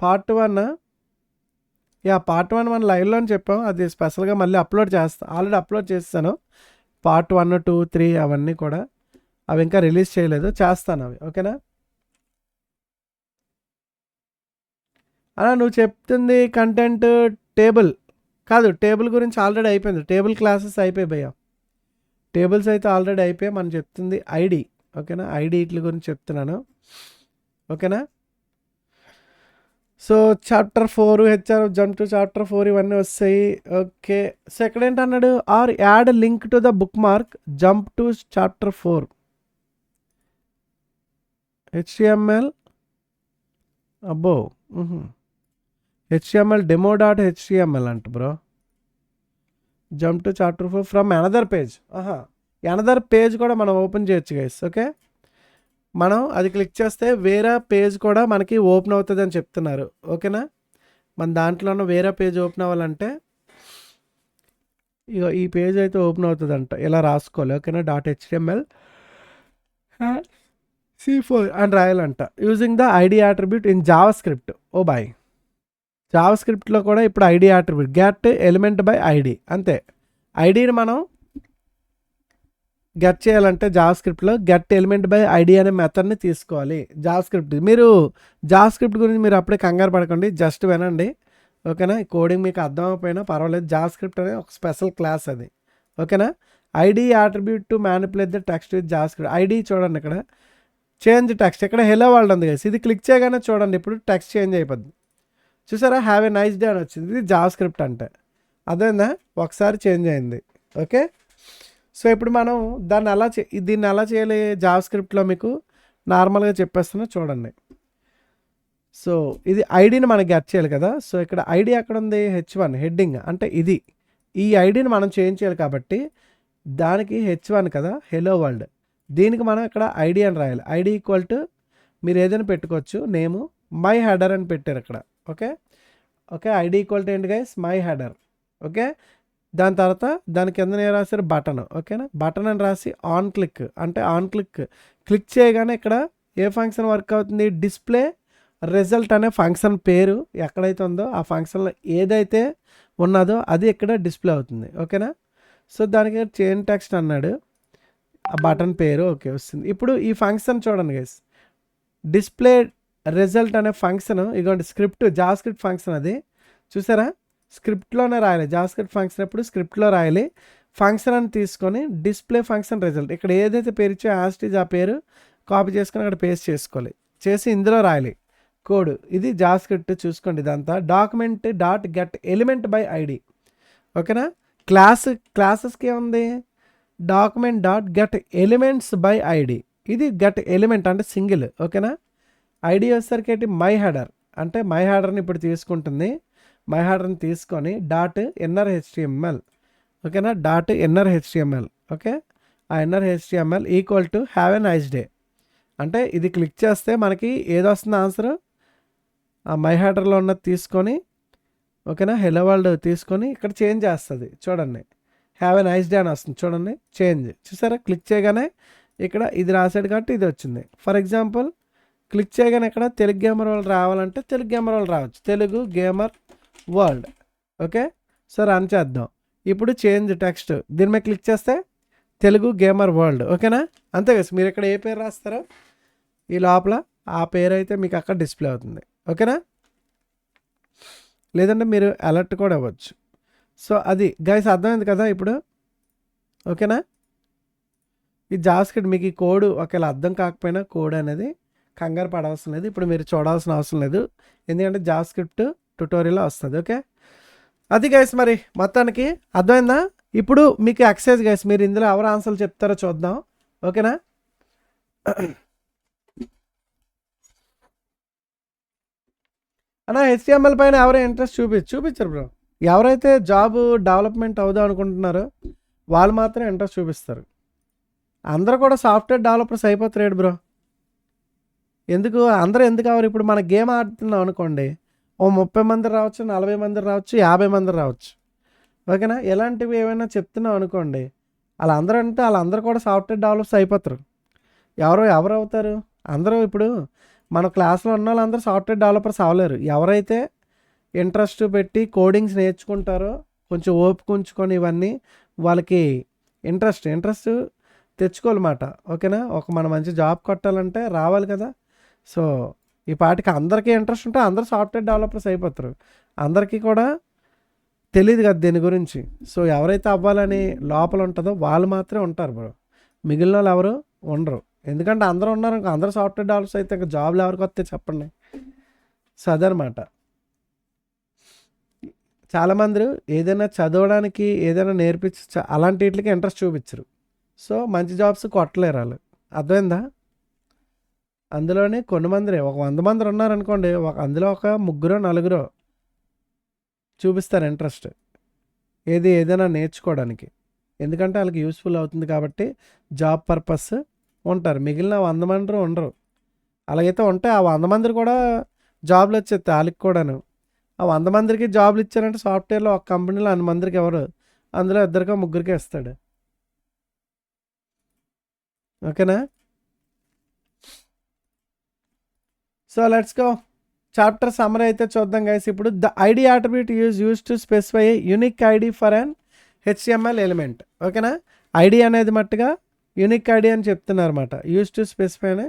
పార్ట్ 1 పార్ట్ 1 మనం లైవ్లో అని చెప్పాం, అది స్పెషల్గా మళ్ళీ అప్లోడ్ చేస్తాను. ఆల్రెడీ అప్లోడ్ చేస్తాను పార్ట్ 1, 2, 3 అవన్నీ కూడా. అవి ఇంకా రిలీజ్ చేయలేదు, చేస్తాను అవి. ఓకేనా. అలా నువ్వు చెప్తుంది కంటెంట్ టేబుల్ కాదు, టేబుల్ గురించి ఆల్రెడీ అయిపోయింది. టేబుల్ క్లాసెస్ అయిపోయి భయ్యా, టేబుల్స్ అయితే ఆల్రెడీ అయిపోయాయి. మనం చెప్తుంది ఐడి. ఓకేనా, ఐడి వీటి గురించి చెప్తున్నాను. ఓకేనా. So chapter 4 HR jump to chapter 4 ఇవన్నీ వస్తాయి. ఓకే, సో ఎక్కడ ఏంటన్నాడు, or add link to the bookmark jump to chapter 4 HTML. అబ్బో, HTML demo.html అంట bro. Jump to chapter 4 from another page. Another page కూడా మనం ఓపెన్ చేయొచ్చు guys. Okay, మనం అది క్లిక్ చేస్తే వేరే పేజ్ కూడా మనకి ఓపెన్ అవుతుంది అని చెప్తున్నారు. ఓకేనా, మన దాంట్లోనూ వేరే పేజ్ ఓపెన్ అవ్వాలంటే ఇక ఈ పేజ్ అయితే ఓపెన్ అవుతుందంట, ఇలా రాసుకోవాలి. ఓకేనా, .html C4 అని రాయాలంట using the ID attribute in JavaScript. Oh boy, జావా స్క్రిప్ట్లో కూడా ఇప్పుడు ID attribute get element by ID. అంతే, ఐడిని మనం గెట్ చేయాలంటే జావా స్క్రిప్ట్లో గెట్ ఎలిమెంట్ బై ఐడి అనే మెథడ్ని తీసుకోవాలి. జావా స్క్రిప్ట్, మీరు జావా స్క్రిప్ట్ గురించి మీరు అప్పుడే కంగారు పడకండి, జస్ట్ వినండి. ఓకేనా, ఈ కోడింగ్ మీకు అర్థం అయిపోయినా పర్వాలేదు. జావా స్క్రిప్ట్ అనేది ఒక స్పెషల్ క్లాస్ అది. ఓకేనా, ID attribute to manipulate the text with Java script. ID చూడండి, ఇక్కడ చేంజ్ టెక్స్ట్, ఇక్కడ హెలో వరల్డ్ ఉంది కదా, ఇది క్లిక్ చేయగానే చూడండి ఇప్పుడు టెక్స్ట్ చేంజ్ అయిపోద్ది. చూసారా, హ్యావ్ ఏ నైస్ డే అని వచ్చింది. ఇది జావా స్క్రిప్ట్ అంటే అదేందా, ఒకసారి చేంజ్ అయింది. ఓకే, సో ఇప్పుడు మనం దీన్ని ఎలా చేయాలి జావా స్క్రిప్ట్లో మీకు నార్మల్గా చెప్పేస్తున్నా చూడండి. సో ఇది ఐడిని మనకి గెట్ చేయాలి కదా. సో ఇక్కడ ఐడి ఎక్కడ ఉంది, H1 హెడ్డింగ్ అంటే ఇది. ఈ ఐడిని మనం చేంజ్ చేయాలి కాబట్టి దానికి H1 కదా, హెలో వరల్డ్. దీనికి మనం ఇక్కడ ఐడి అని రాయాలి. ఐడి ఈక్వల్ టు మీరు ఏదైనా పెట్టుకోవచ్చు, నేము మై హెడర్ అని పెట్టారు ఇక్కడ. ఓకే, ఐడి ఈక్వల్ టు ఏంటి గైస్, మై హెడర్. ఓకే. దాని తర్వాత దాని కింద ఏం రాశారు బటన్. ఓకేనా, బటన్ అని రాసి ఆన్ క్లిక్ అంటే ఆన్ క్లిక్ చేయగానే ఇక్కడ ఏ ఫంక్షన్ వర్క్ అవుతుంది, డిస్ప్లే రిజల్ట్ అనే ఫంక్షన్ పేరు ఎక్కడైతే ఉందో ఆ ఫంక్షన్లో ఏదైతే ఉన్నదో అది ఇక్కడ డిస్ప్లే అవుతుంది. ఓకేనా, సో దానికి చేంజ్ టెక్స్ట్ అన్నాడు, ఆ బటన్ పేరు ఓకే వస్తుంది. ఇప్పుడు ఈ ఫంక్షన్ చూడండి గైస్, డిస్ప్లే రిజల్ట్ అనే ఫంక్షన్ ఇదిగోండి స్క్రిప్ట్ జావాస్క్రిప్ట్ ఫంక్షన్ అది చూసారా, స్క్రిప్ట్లోనే రాయాలి. జావాస్క్రిప్ట్ ఫంక్షన్ ఎప్పుడు స్క్రిప్ట్లో రాయాలి. ఫంక్షన్ అని తీసుకొని డిస్ప్లే ఫంక్షన్ రిజల్ట్ ఇక్కడ ఏదైతే పేరు ఇచ్చో యాస్టీజ్ ఆ పేరు కాపీ చేసుకొని అక్కడ పేస్ట్ చేసుకోవాలి, చేసి ఇందులో రాయాలి కోడ్. ఇది జావాస్క్రిప్ట్ చూసుకోండి. ఇదంతా document dot get element by ID. ఓకేనా, క్లాసెస్కి ఏముంది, document dot get elements by ID. ఇది గెట్ ఎలిమెంట్ అంటే సింగిల్. ఓకేనా, ఐడి వచ్చేసరికి ఏంటి మై హెడర్ అంటే మై హెడర్ని ఇప్పుడు తీసుకుంటుంది. మై హెడర్ని తీసుకొని డాట్ ఎన్ఆర్ హెచ్టిఎంఎల్. ఓకేనా, డాట్ ఎన్ఆర్ హెచ్టిఎంఎల్. ఓకే, ఆ inner HTML equal to have a nice day అంటే ఇది క్లిక్ చేస్తే మనకి ఏది వస్తుంది ఆన్సర్, ఆ మై హెడర్లో ఉన్నది తీసుకొని ఓకేనా హెలో వరల్డ్ తీసుకొని ఇక్కడ చేంజ్ చేస్తుంది. చూడండి హ్యావ్ ఎ నైస్ డే అని వస్తుంది, చూడండి చేంజ్ చూసారా. క్లిక్ చేయగానే ఇక్కడ ఇది రాసాడు కాబట్టి ఇది వచ్చింది. ఫర్ ఎగ్జాంపుల్ క్లిక్ చేయగానే ఇక్కడ తెలుగు గేమర్ వరల్డ్ రావాలంటే తెలుగు గేమర్ వరల్డ్ రావచ్చు, Telugu gamer world. Okay, so run చేద్దాం. ఇప్పుడు చేంజ్ టెక్స్ట్ దీని మీద క్లిక్ చేస్తే తెలుగు గేమర్ వరల్డ్. ఓకేనా, అంతే కదా, మీరు ఇక్కడ ఏ పేరు రాస్తారో ఈ లోపల ఆ పేరు అయితే మీకు అక్కడ డిస్ప్లే అవుతుంది. ఓకేనా, లేదంటే మీరు అలర్ట్ కూడా ఇవ్వచ్చు. సో అది గైస్ అర్థమైంది కదా ఇప్పుడు. ఓకేనా, ఈ జావాస్క్రిప్ట్ మీకు ఈ కోడ్ ఒకవేళ అర్థం కాకపోయినా కోడ్ అనేది కంగారు పడవలసిన లేదు, ఇప్పుడు మీరు చూడాల్సిన అవసరం లేదు, ఎందుకంటే జావాస్క్రిప్ట్ ట్యుటోరియల్లో వస్తుంది. ఓకే, అది గైస్ మరి మొత్తానికి అర్థమైందా. ఇప్పుడు మీకు ఎక్సర్సైజ్ గైస్, మీరు ఇందులో ఎవరు ఆన్సర్లు చెప్తారో చూద్దాం. ఓకేనా, అన్న హెచ్టిఎంఎల్ పైన ఎవరు ఇంట్రెస్ట్ చూపించరు బ్రో. ఎవరైతే జాబ్ డెవలప్మెంట్ అవుదాం అనుకుంటున్నారో వాళ్ళు మాత్రం ఇంట్రెస్ట్ చూపిస్తారు. అందరూ కూడా సాఫ్ట్వేర్ డెవలపర్స్ అయిపోతారు బ్రో. అందరూ ఎందుకు అవరు, ఇప్పుడు మన గేమ్ ఆడుతున్నాం అనుకోండి, ఓ 30 మంది రావచ్చు, 40 మంది రావచ్చు, 50 మంది రావచ్చు. ఓకేనా, ఎలాంటివి ఏమైనా చెప్తున్నాం అనుకోండి, వాళ్ళందరూ కూడా సాఫ్ట్వేర్ డెవలపర్స్ అయిపోతారు. ఎవరు అవుతారు, అందరూ ఇప్పుడు మన క్లాస్లో ఉన్న వాళ్ళందరూ సాఫ్ట్వేర్ డెవలపర్స్ అవ్వలేరు. ఎవరైతే ఇంట్రెస్ట్ పెట్టి కోడింగ్స్ నేర్చుకుంటారో, కొంచెం ఓపిక ఉంచుకొని ఇవన్నీ వాళ్ళకి ఇంట్రెస్ట్ తెచ్చుకోవాలన్నమాట. ఓకేనా, మన మంచి జాబ్ కొట్టాలంటే రావాలి కదా. సో ఈ పాటికి అందరికీ ఇంట్రెస్ట్ ఉంటే అందరూ సాఫ్ట్వేర్ డెవలపర్స్ అయిపోతారు. అందరికీ కూడా తెలియదు కదా దీని గురించి. సో ఎవరైతే అవ్వాలని లోపల ఉంటుందో వాళ్ళు మాత్రమే ఉంటారు బ్రో, మిగిలిన వాళ్ళు ఎవరు ఉండరు. ఎందుకంటే అందరూ ఉన్నారు, అందరూ సాఫ్ట్వేర్ డెవలపర్స్ అయితే ఇంకా జాబ్లు ఎవరికి వస్తాయి చెప్పండి. సో అదనమాట. చాలామంది ఏదైనా చదవడానికి ఏదైనా నేర్పించి అలాంటి వీటికి ఇంట్రెస్ట్ చూపించరు. సో మంచి జాబ్స్ కొట్టలేరు వాళ్ళు, అర్థమైందా. అందులోనే కొన్ని మంది ఒక 100 మంది ఉన్నారనుకోండి, అందులో ఒక 3-4 చూపిస్తారు ఇంట్రెస్ట్ ఏదైనా నేర్చుకోవడానికి, ఎందుకంటే వాళ్ళకి యూస్ఫుల్ అవుతుంది కాబట్టి జాబ్ పర్పస్ ఉంటారు. మిగిలిన 100 మంది ఉండరు. అలాగైతే ఉంటే ఆ 100 మంది కూడా జాబ్లు వచ్చేస్తాయి వాళ్ళకి కూడాను. ఆ 100 మందికి జాబ్లు ఇచ్చారంటే సాఫ్ట్వేర్లో ఒక కంపెనీలో 100 మందికి ఎవరు, అందులో 2-3 ఇస్తాడు. ఓకేనా, so let's go. Chapter summary అయితే చూద్దాం గైస్. ఇప్పుడు the ID attribute use to specify a unique ID for an HTML element. ఓకేనా, ఐడి అనేది మట్టుగా యూనిక్ ఐడి అని చెప్తున్నారు అనమాట, యూజ్ టు స్పెసిఫై అనే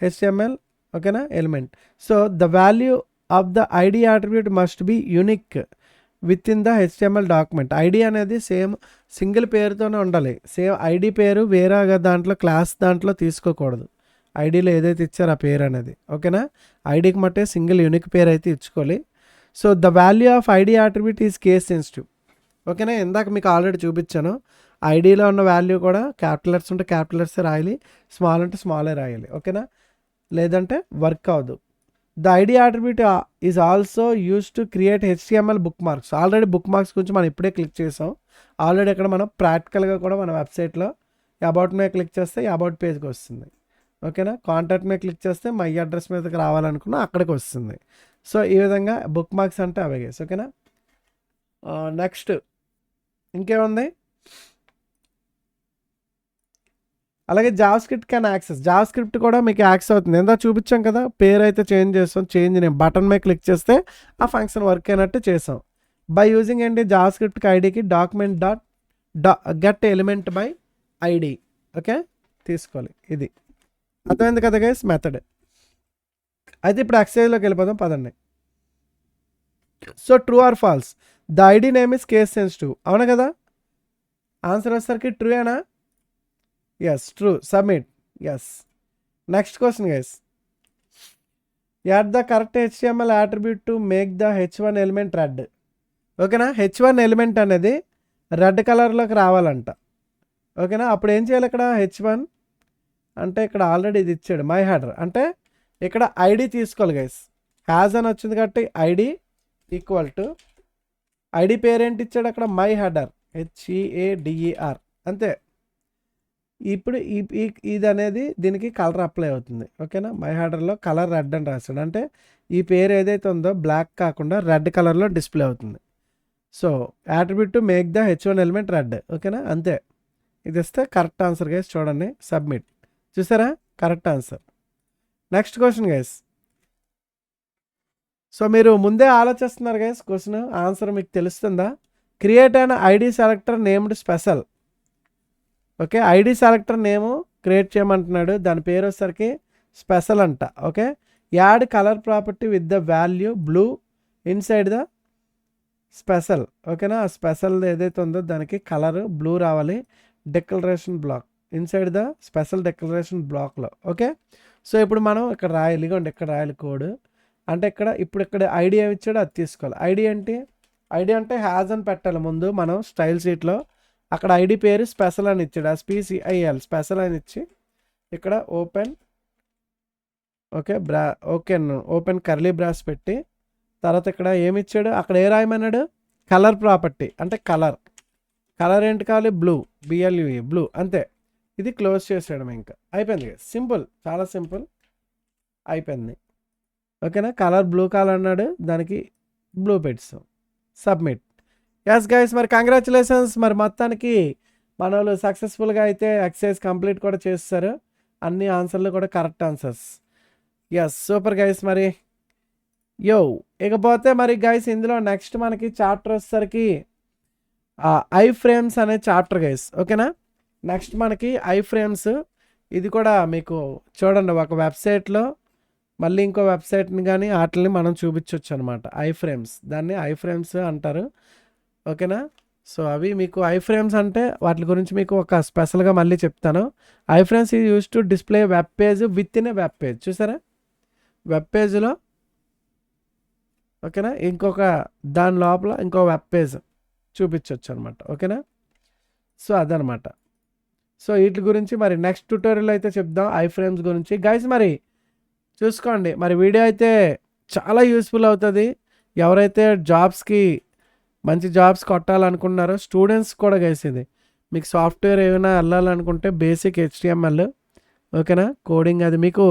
హెచ్టిఎంఎల్ ఓకేనా element. So the value of the ID attribute must be unique within the HTML document. ID అనేది same single పేరుతోనే ఉండాలి. సేమ్ ఐడి పేరు వేరేగా దాంట్లో క్లాస్ దాంట్లో తీసుకోకూడదు. ఐడిలో ఏదైతే ఇచ్చారో ఆ పేరు అనేది ఓకేనా, ఐడికి మట్టే సింగిల్ యూనిక్ పేరు అయితే ఇచ్చుకోవాలి. So the value of ID attribute is case sensitive. ఓకేనా, ఇందాక మీకు ఆల్రెడీ చూపించాను. ఐడిలో ఉన్న వాల్యూ కూడా క్యాపిటల్ లెటర్స్ ఉంటే క్యాపిటల్ లెటర్స్ రాయాలి, స్మాల్ అంటే స్మాలే రాయాలి. ఓకేనా, లేదంటే వర్క్ అవ్వదు. The ID attribute is also use to create HTML book marks. Already book marks గురించి మనం ఇప్పుడే క్లిక్ చేసాం. ఆల్రెడీ ఇక్కడ మనం ప్రాక్టికల్గా కూడా మన వెబ్సైట్లో అబౌట్ మీద క్లిక్ చేస్తే అబౌట్ పేజ్కి వస్తుంది. ఓకేనా, కాంటాక్ట్ మీద క్లిక్ చేస్తే మై అడ్రస్ మీదకి రావాలనుకున్నా అక్కడికి వస్తుంది. సో ఈ విధంగా బుక్ మార్క్స్ అంటే అవే గైస్. ఓకేనా, నెక్స్ట్ ఇంకేముంది, అలాగే Java script can access, Java script కూడా మీకు యాక్సెస్ అవుతుంది. ఎంత చూపించాం కదా, పేరు అయితే చేంజ్ చేస్తాం, చేంజ్ నేను బటన్ మీద క్లిక్ చేస్తే ఆ ఫంక్షన్ వర్క్ అయినట్టు చేసాం. బై యూజింగ్ ఏంటి జావా స్క్రిప్ట్కి ఐడికి document get element by ID. Okay, తీసుకోవాలి. ఇది అర్థమైంది కదా గైస్ మెథడ్. అయితే ఇప్పుడు ఎక్సర్సైజ్లోకి వెళ్ళిపోదాం పదండి. So true or false, the ID name is case sensitive, అవునా కదా? ఆన్సర్ వచ్చేసరికి ట్రూ ఏనా? Yes, true. Submit. Yes. Next question guys, add the correct HTML attribute to make the H1 element red. ఓకేనా, H1 ఎలిమెంట్ అనేది red కలర్లోకి రావాలంట. ఓకేనా, అప్పుడు ఏం చేయాలి, ఇక్కడ H1 అంటే ఇక్కడ ఆల్రెడీ ఇది ఇచ్చాడు మై హెడర్, అంటే ఇక్కడ ఐడి తీసుకోవాలి గైస్. హ్యాజ్ అని వచ్చింది కాబట్టి ఐడి ఈక్వల్ టు ఐడి పేరేంటి ఇచ్చాడు అక్కడ, మై హెడర్, HEADER, అంతే. ఇప్పుడు ఇది అనేది దీనికి కలర్ అప్లై అవుతుంది. ఓకేనా, మై హెడర్లో కలర్ రెడ్ అని రాశాడు, అంటే ఈ పేరు ఏదైతే ఉందో బ్లాక్ కాకుండా రెడ్ కలర్లో డిస్ప్లే అవుతుంది. So attribute to make the H1 element red. ఓకేనా, అంతే. ఇది ఇస్తే కరెక్ట్ ఆన్సర్ గైస్. చూడండి, సబ్మిట్. చూసారా, correct answer. Next question guys, so మీరు ముందే ఆలోచిస్తున్నారు గైస్, క్వశ్చన్ ఆన్సర్ మీకు తెలుస్తుందా? క్రియేట్ అయిన ID selector named special. Okay, ID selector name create చేయమంటున్నాడు, దాని పేరు వచ్చేసరికి స్పెషల్ అంట. Okay, add colour property with the value blue inside the special. ఓకేనా, ఆ స్పెషల్ ఏదైతే ఉందో దానికి కలర్ బ్లూ రావాలి. Declaration block inside the special declaration బ్లాక్లో. ఓకే, సో ఇప్పుడు మనం ఇక్కడ రాయాలి, ఇగోండి ఇక్కడ రాయాలి కోడ్. అంటే ఇక్కడ ఐడి ఏమి ఇచ్చాడో అది తీసుకోవాలి. ఐడి అంటే హ్యాజ్ అని పెట్టాలి ముందు మనం స్టైల్ షీట్లో. అక్కడ ఐడి పేరు స్పెషల్ అని ఇచ్చాడు, SPCIL స్పెషల్ అని ఇచ్చి ఇక్కడ ఓపెన్ ఓపెన్ కర్లీ బ్రాస్ పెట్టి తర్వాత ఇక్కడ ఏమి ఇచ్చాడు, అక్కడ ఏ రాయమన్నాడు, కలర్ ప్రాపర్టీ, అంటే కలర్ ఏంటి కావాలి, BLUE బ్లూ, అంతే. ఇది క్లోజ్ చేసేయడం, ఇంకా అయిపోయింది. సింపుల్, చాలా సింపుల్, అయిపోయింది. ఓకేనా, కలర్ బ్లూ కలర్ అన్నాడు, దానికి బ్లూ పెట్టాం, సబ్మిట్. ఎస్ గైస్, మరి కంగ్రాచులేషన్స్. మరి మొత్తానికి మన వాళ్ళు సక్సెస్ఫుల్గా అయితే ఎక్సర్సైజ్ కంప్లీట్ కూడా చేస్తారు, అన్ని ఆన్సర్లు కూడా correct answers. Yes, super guys. మరి ఇకపోతే మరి గైస్ ఇందులో నెక్స్ట్ మనకి చాప్టర్ వచ్చేసరికి ఐ ఫ్రేమ్స్ అనే చాప్టర్ గైస్. ఓకేనా, నెక్స్ట్ మనకి ఐ ఫ్రేమ్స్, ఇది కూడా మీకు చూడండి ఒక వెబ్సైట్లో మళ్ళీ ఇంకో వెబ్సైట్ని కానీ వాటిని మనం చూపించవచ్చు అనమాట. ఐ ఫ్రేమ్స్, దాన్ని ఐ ఫ్రేమ్స్ అంటారు. ఓకేనా, సో అవి మీకు ఐ ఫ్రేమ్స్ అంటే వాటి గురించి మీకు ఒక స్పెషల్గా మళ్ళీ చెప్తాను. I frames is use to display web page with in a web page. చూసారా, వెబ్ పేజ్లో ఓకేనా ఇంకొక దాని లోపల ఇంకో వెబ్ పేజ్ చూపించవచ్చు అనమాట. ఓకేనా, సో అదనమాట. సో వీటి గురించి మరి నెక్స్ట్ ట్యూటోరియల్ అయితే చెప్దాం ఐ ఫ్రేమ్స్ గురించి గైస్. మరి చూసుకోండి, మరి వీడియో అయితే చాలా యూస్ఫుల్ అవుతుంది. ఎవరైతే జాబ్స్కి మంచి జాబ్స్ కొట్టాలనుకుంటున్నారో స్టూడెంట్స్ కూడా గైస్, ఇది మీకు సాఫ్ట్వేర్ ఏమైనా వెళ్ళాలనుకుంటే బేసిక్ HTML ఓకేనా కోడింగ్ అది మీకు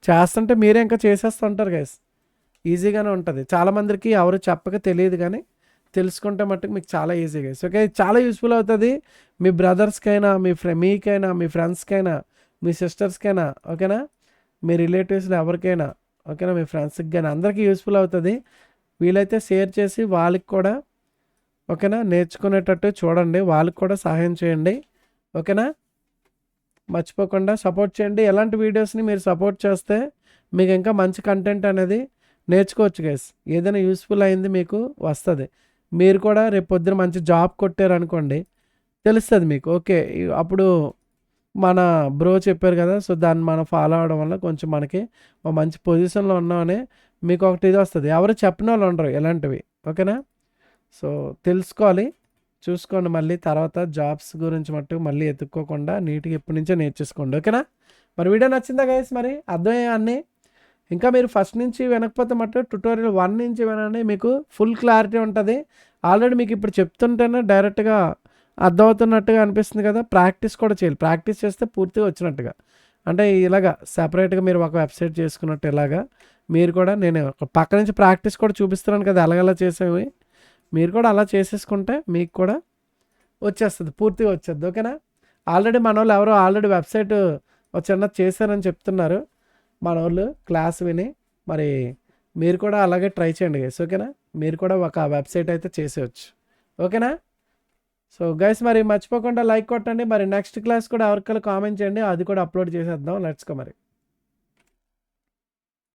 చేస్తుంటే మీరే ఇంకా చేసేస్తుంటారు గైస్, ఈజీగానే ఉంటుంది. చాలామందికి ఎవరు చెప్పక తెలియదు, కానీ తెలుసుకుంటే మట్టుకు మీకు చాలా ఈజీ గైస్. ఓకే, చాలా యూస్ఫుల్ అవుతుంది మీ బ్రదర్స్కైనా, మీకైనా, మీ ఫ్రెండ్స్కైనా, మీ సిస్టర్స్కైనా, ఓకేనా, మీ రిలేటివ్స్లో ఎవరికైనా, ఓకేనా, మీ ఫ్రెండ్స్కి కానీ అందరికీ యూస్ఫుల్ అవుతుంది. వీలైతే షేర్ చేసి వాళ్ళకి కూడా ఓకేనా నేర్చుకునేటట్టు చూడండి, వాళ్ళకి కూడా సహాయం చేయండి. ఓకేనా, మర్చిపోకుండా సపోర్ట్ చేయండి. ఎలాంటి వీడియోస్ని మీరు సపోర్ట్ చేస్తే మీకు ఇంకా మంచి కంటెంట్ అనేది నేర్చుకోవచ్చు గైస్. ఏదైనా యూస్ఫుల్ అయింది మీకు వస్తుంది. మీరు కూడా రేపు పొద్దున మంచి జాబ్ కొట్టారనుకోండి, తెలుస్తుంది మీకు. ఓకే, అప్పుడు మన బ్రో చెప్పారు కదా, సో దాన్ని మనం ఫాలో అవడం వల్ల కొంచెం మనకి మంచి పొజిషన్లో ఉన్నామని మీకు ఒకటి ఇది వస్తుంది. ఎవరు చెప్పిన వాళ్ళు ఉండరు ఇలాంటివి. ఓకేనా, సో తెలుసుకోవాలి, చూసుకోండి. మళ్ళీ తర్వాత జాబ్స్ గురించి మట్టుకు మళ్ళీ ఎత్తుక్కోకుండా నీట్గా ఇప్పటి నుంచే నేర్చేసుకోండి. ఓకేనా, మరి వీడియో నచ్చిందా గైస్? మరి అర్థమయ్యా అన్నీ? ఇంకా మీరు ఫస్ట్ నుంచి వినకపోతే మటు ట్యుటోరియల్ 1 నుంచి వినండి, మీకు ఫుల్ క్లారిటీ ఉంటుంది. ఆల్రెడీ మీకు ఇప్పుడు చెప్తుంటేనే డైరెక్ట్గా అర్థమవుతున్నట్టుగా అనిపిస్తుంది కదా. ప్రాక్టీస్ కూడా చేయాలి, ప్రాక్టీస్ చేస్తే పూర్తిగా వచ్చినట్టుగా. అంటే ఇలాగా సపరేట్గా మీరు ఒక వెబ్సైట్ చేసుకున్నట్టు ఇలాగా మీరు కూడా నేను పక్క నుంచి ప్రాక్టీస్ కూడా చూపిస్తున్నాను కదా ఎలాగలా చేసేవి. మీరు కూడా అలా చేసేసుకుంటే మీకు కూడా వచ్చేస్తుంది, పూర్తిగా వచ్చేది. ఓకేనా? ఆల్రెడీ మన వాళ్ళు ఎవరో ఆల్రెడీ వెబ్సైట్ చిన్నది చేశారని చెప్తున్నారు మన వాళ్ళు క్లాస్ విని. మరి మీరు కూడా అలాగే ట్రై చేయండి గైస్. ఓకేనా? మీరు కూడా ఒక వెబ్సైట్ అయితే చేసేయచ్చు. ఓకేనా? సో గైస్ మరి మర్చిపోకుండా లైక్ కొట్టండి. మరి నెక్స్ట్ క్లాస్ కూడా ఎవరికైనా కామెంట్ చేయండి, అది కూడా అప్లోడ్ చేసేద్దాం. లెట్స్ గో మరి.